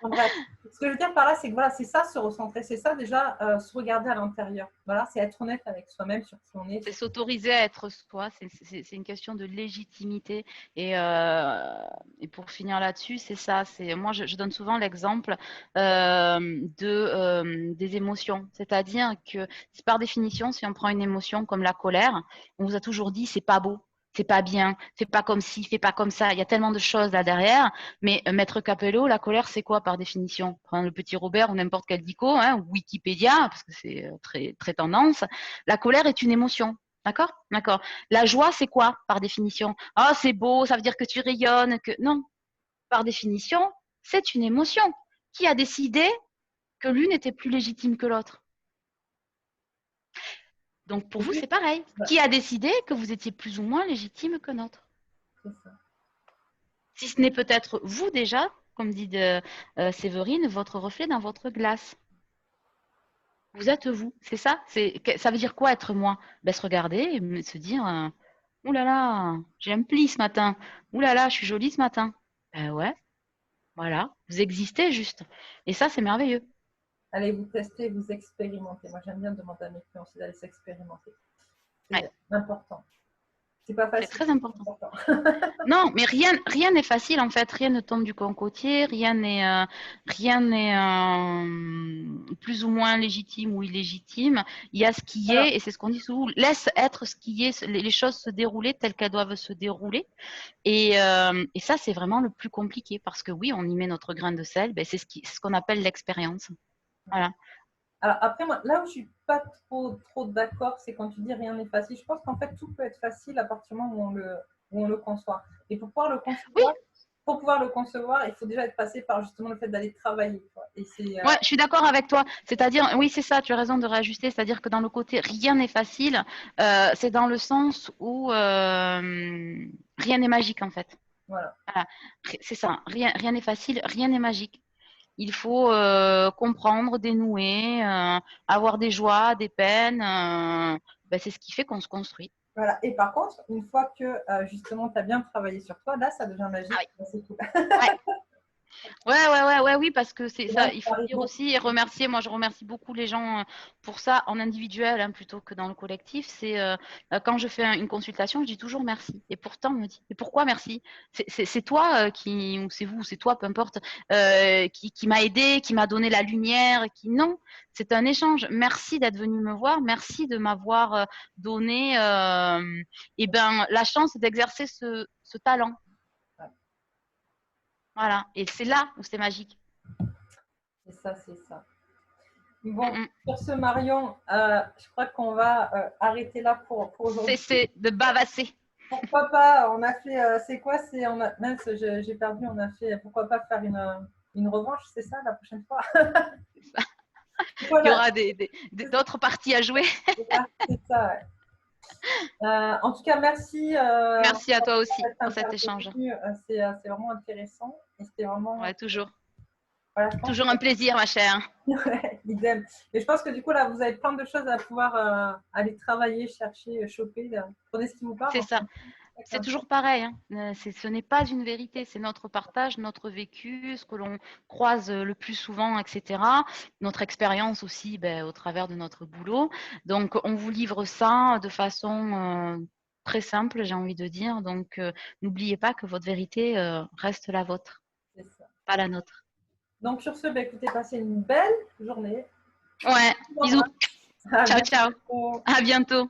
En bref, ce que je veux dire par là, c'est que voilà, c'est ça se recentrer, c'est ça déjà se regarder à l'intérieur. Voilà, c'est être honnête avec soi-même sur qui on est. C'est s'autoriser à être soi, c'est une question de légitimité. Et pour finir là-dessus, c'est ça. Moi, je donne souvent l'exemple des émotions. C'est-à-dire que, par définition, si on prend une émotion comme la colère, on vous a toujours dit c'est pas beau, c'est pas bien, fais pas comme ci, fais pas comme ça. Il y a tellement de choses là derrière. Mais Maître Capello, la colère, c'est quoi par définition? Prends le petit Robert ou n'importe quel dico, hein, ou Wikipédia, parce que c'est très, très tendance. La colère est une émotion. D'accord? D'accord. La joie, c'est quoi, par définition? Ah, c'est beau, ça veut dire que tu rayonnes, que. Non. Par définition, c'est une émotion. Qui a décidé que l'une était plus légitime que l'autre? Donc, pour vous, c'est pareil. Bah, Qui a décidé que vous étiez plus ou moins légitime que l'autre? c'est ça. Si ce n'est peut-être vous déjà, comme dit Séverine, votre reflet dans votre glace. Vous êtes vous, c'est ça? Ça veut dire quoi être moi? Ben, se regarder et se dire ouh là là, j'ai un pli ce matin. Ouh là là, je suis jolie ce matin. Ben ouais, voilà, vous existez juste. Et ça, c'est merveilleux. Allez vous tester, vous expérimenter. Moi, j'aime bien demander à mes clients d'aller s'expérimenter. Ouais, C'est important. C'est pas c'est facile, très c'est important. important. Non, mais rien n'est facile en fait. Rien ne tombe du cocotier. Rien n'est plus ou moins légitime ou illégitime. Il y a ce qui Alors, est, et c'est ce qu'on dit souvent. Laisse être ce qui est, les choses se dérouler telles qu'elles doivent se dérouler. Et ça, c'est vraiment le plus compliqué parce que oui, on y met notre grain de sel. Ben, c'est ce qu'on appelle l'expérience. Voilà. Alors après, moi, là où je suis pas trop d'accord, c'est quand tu dis rien n'est facile. Je pense qu'en fait, tout peut être facile à partir du moment où on le conçoit. Et pour pouvoir le Oui, concevoir, pour pouvoir le concevoir, il faut déjà être passé par justement le fait d'aller travailler, quoi. Et c'est, Ouais, je suis d'accord avec toi. C'est-à-dire, oui, c'est ça, tu as raison de réajuster. C'est-à-dire que dans le côté rien n'est facile, c'est dans le sens où rien n'est magique en fait. voilà. Voilà. C'est ça, rien n'est facile, rien n'est magique. Il faut comprendre, dénouer, avoir des joies, des peines. Ben, c'est ce qui fait qu'on se construit. Voilà. Et par contre, une fois que justement tu as bien travaillé sur toi, là, ça devient Ah magique. oui. Là, c'est tout. Ouais. Ouais, oui, parce que c'est Et là, ça, il ça faut arrive dire beaucoup. aussi et remercier. Moi, je remercie beaucoup les gens pour ça en individuel hein, plutôt que dans le collectif. C'est quand je fais une consultation, je dis toujours merci. Et pourtant, on me dit, et pourquoi merci? C'est toi qui, ou c'est vous, c'est toi, peu importe, qui m'a aidé, qui m'a donné la lumière, qui non, c'est un échange. Merci d'être venu me voir, merci de m'avoir donné, eh ben, la chance d'exercer ce talent. Ouais. Voilà, et c'est là où c'est magique. C'est ça, c'est ça. Mm, Bon, mm. sur ce, Marion, je crois qu'on va arrêter là pour aujourd'hui. Cessez de bavasser. Pourquoi pas, on a fait, c'est quoi, mince, j'ai perdu, on a fait, pourquoi pas faire une revanche, c'est ça, la prochaine fois. Il y Voilà, aura d'autres parties à jouer. c'est ça, ouais. En tout cas, merci Merci à toi pour aussi cette pour cet échange. intervention. C'est vraiment intéressant. Et c'était vraiment. Ouais, toujours. Voilà, je pense Toujours un plaisir, ma chère. que. Idem. Et je pense que du coup, là, vous avez plein de choses à pouvoir aller travailler, chercher, choper. Prenez ce qui vous parle. C'est ça. Enfin, C'est toujours pareil. Hein. Ce n'est pas une vérité, c'est notre partage, notre vécu, ce que l'on croise le plus souvent, etc. Notre expérience aussi ben, au travers de notre boulot. Donc, on vous livre ça de façon très simple, j'ai envie de dire. Donc, n'oubliez pas que votre vérité reste la vôtre, c'est ça. pas la nôtre. Donc, sur ce, bah, écoutez, passez une belle journée. Ouais, bisous. À Ciao, ciao. bientôt. À bientôt.